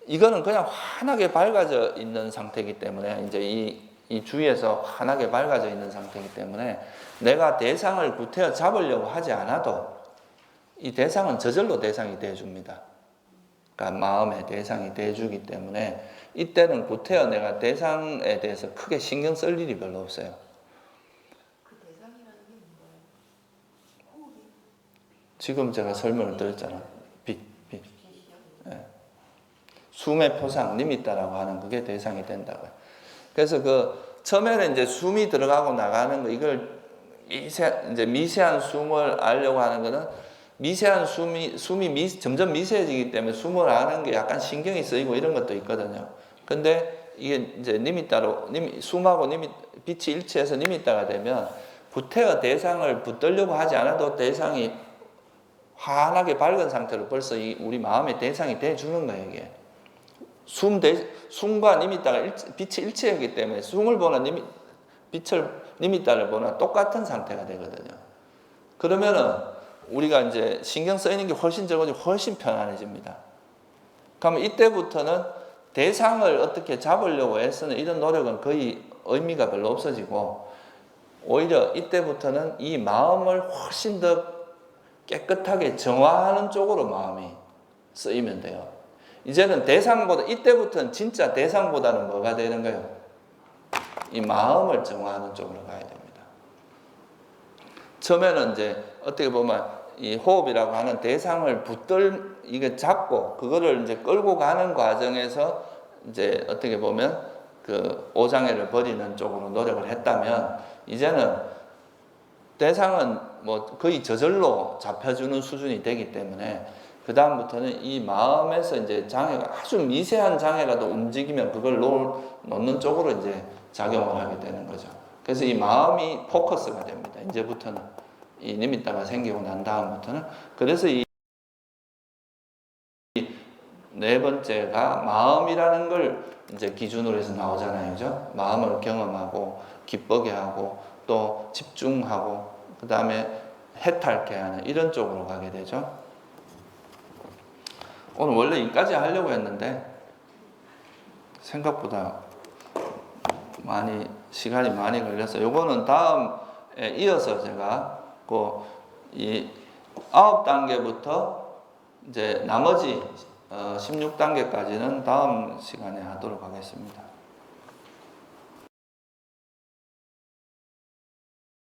이거는 그냥 환하게 밝아져 있는 상태이기 때문에 이제 이 주위에서 환하게 밝아져 있는 상태이기 때문에 내가 대상을 구태여 잡으려고 하지 않아도 이 대상은 저절로 대상이 돼줍니다. 그러니까 마음의 대상이 돼주기 때문에 이때는 구태여 내가 대상에 대해서 크게 신경 쓸 일이 별로 없어요. 그 대상이라는 게 뭔가요? 호흡이? 지금 제가 설명을 드렸잖아. 빛. 예. 숨의 표상, 니미따라고 하는 그게 대상이 된다고요. 그래서 그 처음에는 이제 숨이 들어가고 나가는 거, 이걸 이제 미세한 숨을 알려고 하는 거는 미세한 숨이 점점 미세해지기 때문에 숨을 아는 게 약간 신경이 쓰이고 이런 것도 있거든요. 근데 이게 이제 니미따로 숨하고 빛이 일치해서 니미따가 되면 구태여 대상을 붙들려고 하지 않아도 대상이 환하게 밝은 상태로 벌써 우리 마음의 대상이 돼주는 거예요, 이게. 숨과 니미따가 빛이 일치하기 때문에 숨을 보나 빛을 니미따를 보나 똑같은 상태가 되거든요. 그러면은 우리가 이제 신경 쓰이는 게 훨씬 적어지고 훨씬 편안해집니다. 그러면 이때부터는 대상을 어떻게 잡으려고 애쓰는 이런 노력은 거의 의미가 별로 없어지고, 오히려 이때부터는 이 마음을 훨씬 더 깨끗하게 정화하는 쪽으로 마음이 쓰이면 돼요. 이제는 대상보다, 이때부터는 진짜 대상보다는 뭐가 되는 거예요? 이 마음을 정화하는 쪽으로 가야 됩니다. 처음에는 이제 어떻게 보면 이 호흡이라고 하는 대상을 이게 잡고 그거를 이제 끌고 가는 과정에서 이제 어떻게 보면 그 오장애를 버리는 쪽으로 노력을 했다면, 이제는 대상은 뭐 거의 저절로 잡혀주는 수준이 되기 때문에 그 다음부터는 이 마음에서 이제 장애가 아주 미세한 장애라도 움직이면 그걸 놓는 쪽으로 이제 작용을 하게 되는 거죠. 그래서 이 마음이 포커스가 됩니다. 이제부터는 이 니미따가 생기고 난 다음부터는. 그래서 이 네 번째가 마음이라는 걸 이제 기준으로 해서 나오잖아요. 그죠? 마음을 경험하고 기쁘게 하고 또 집중하고 그 다음에 해탈케 하는 이런 쪽으로 가게 되죠. 오늘 원래 여기까지 하려고 했는데 생각보다 시간이 많이 걸렸어요. 요거는 다음에 이어서 제가 이 9단계부터 이제 나머지 16단계까지는 다음 시간에 하도록 하겠습니다.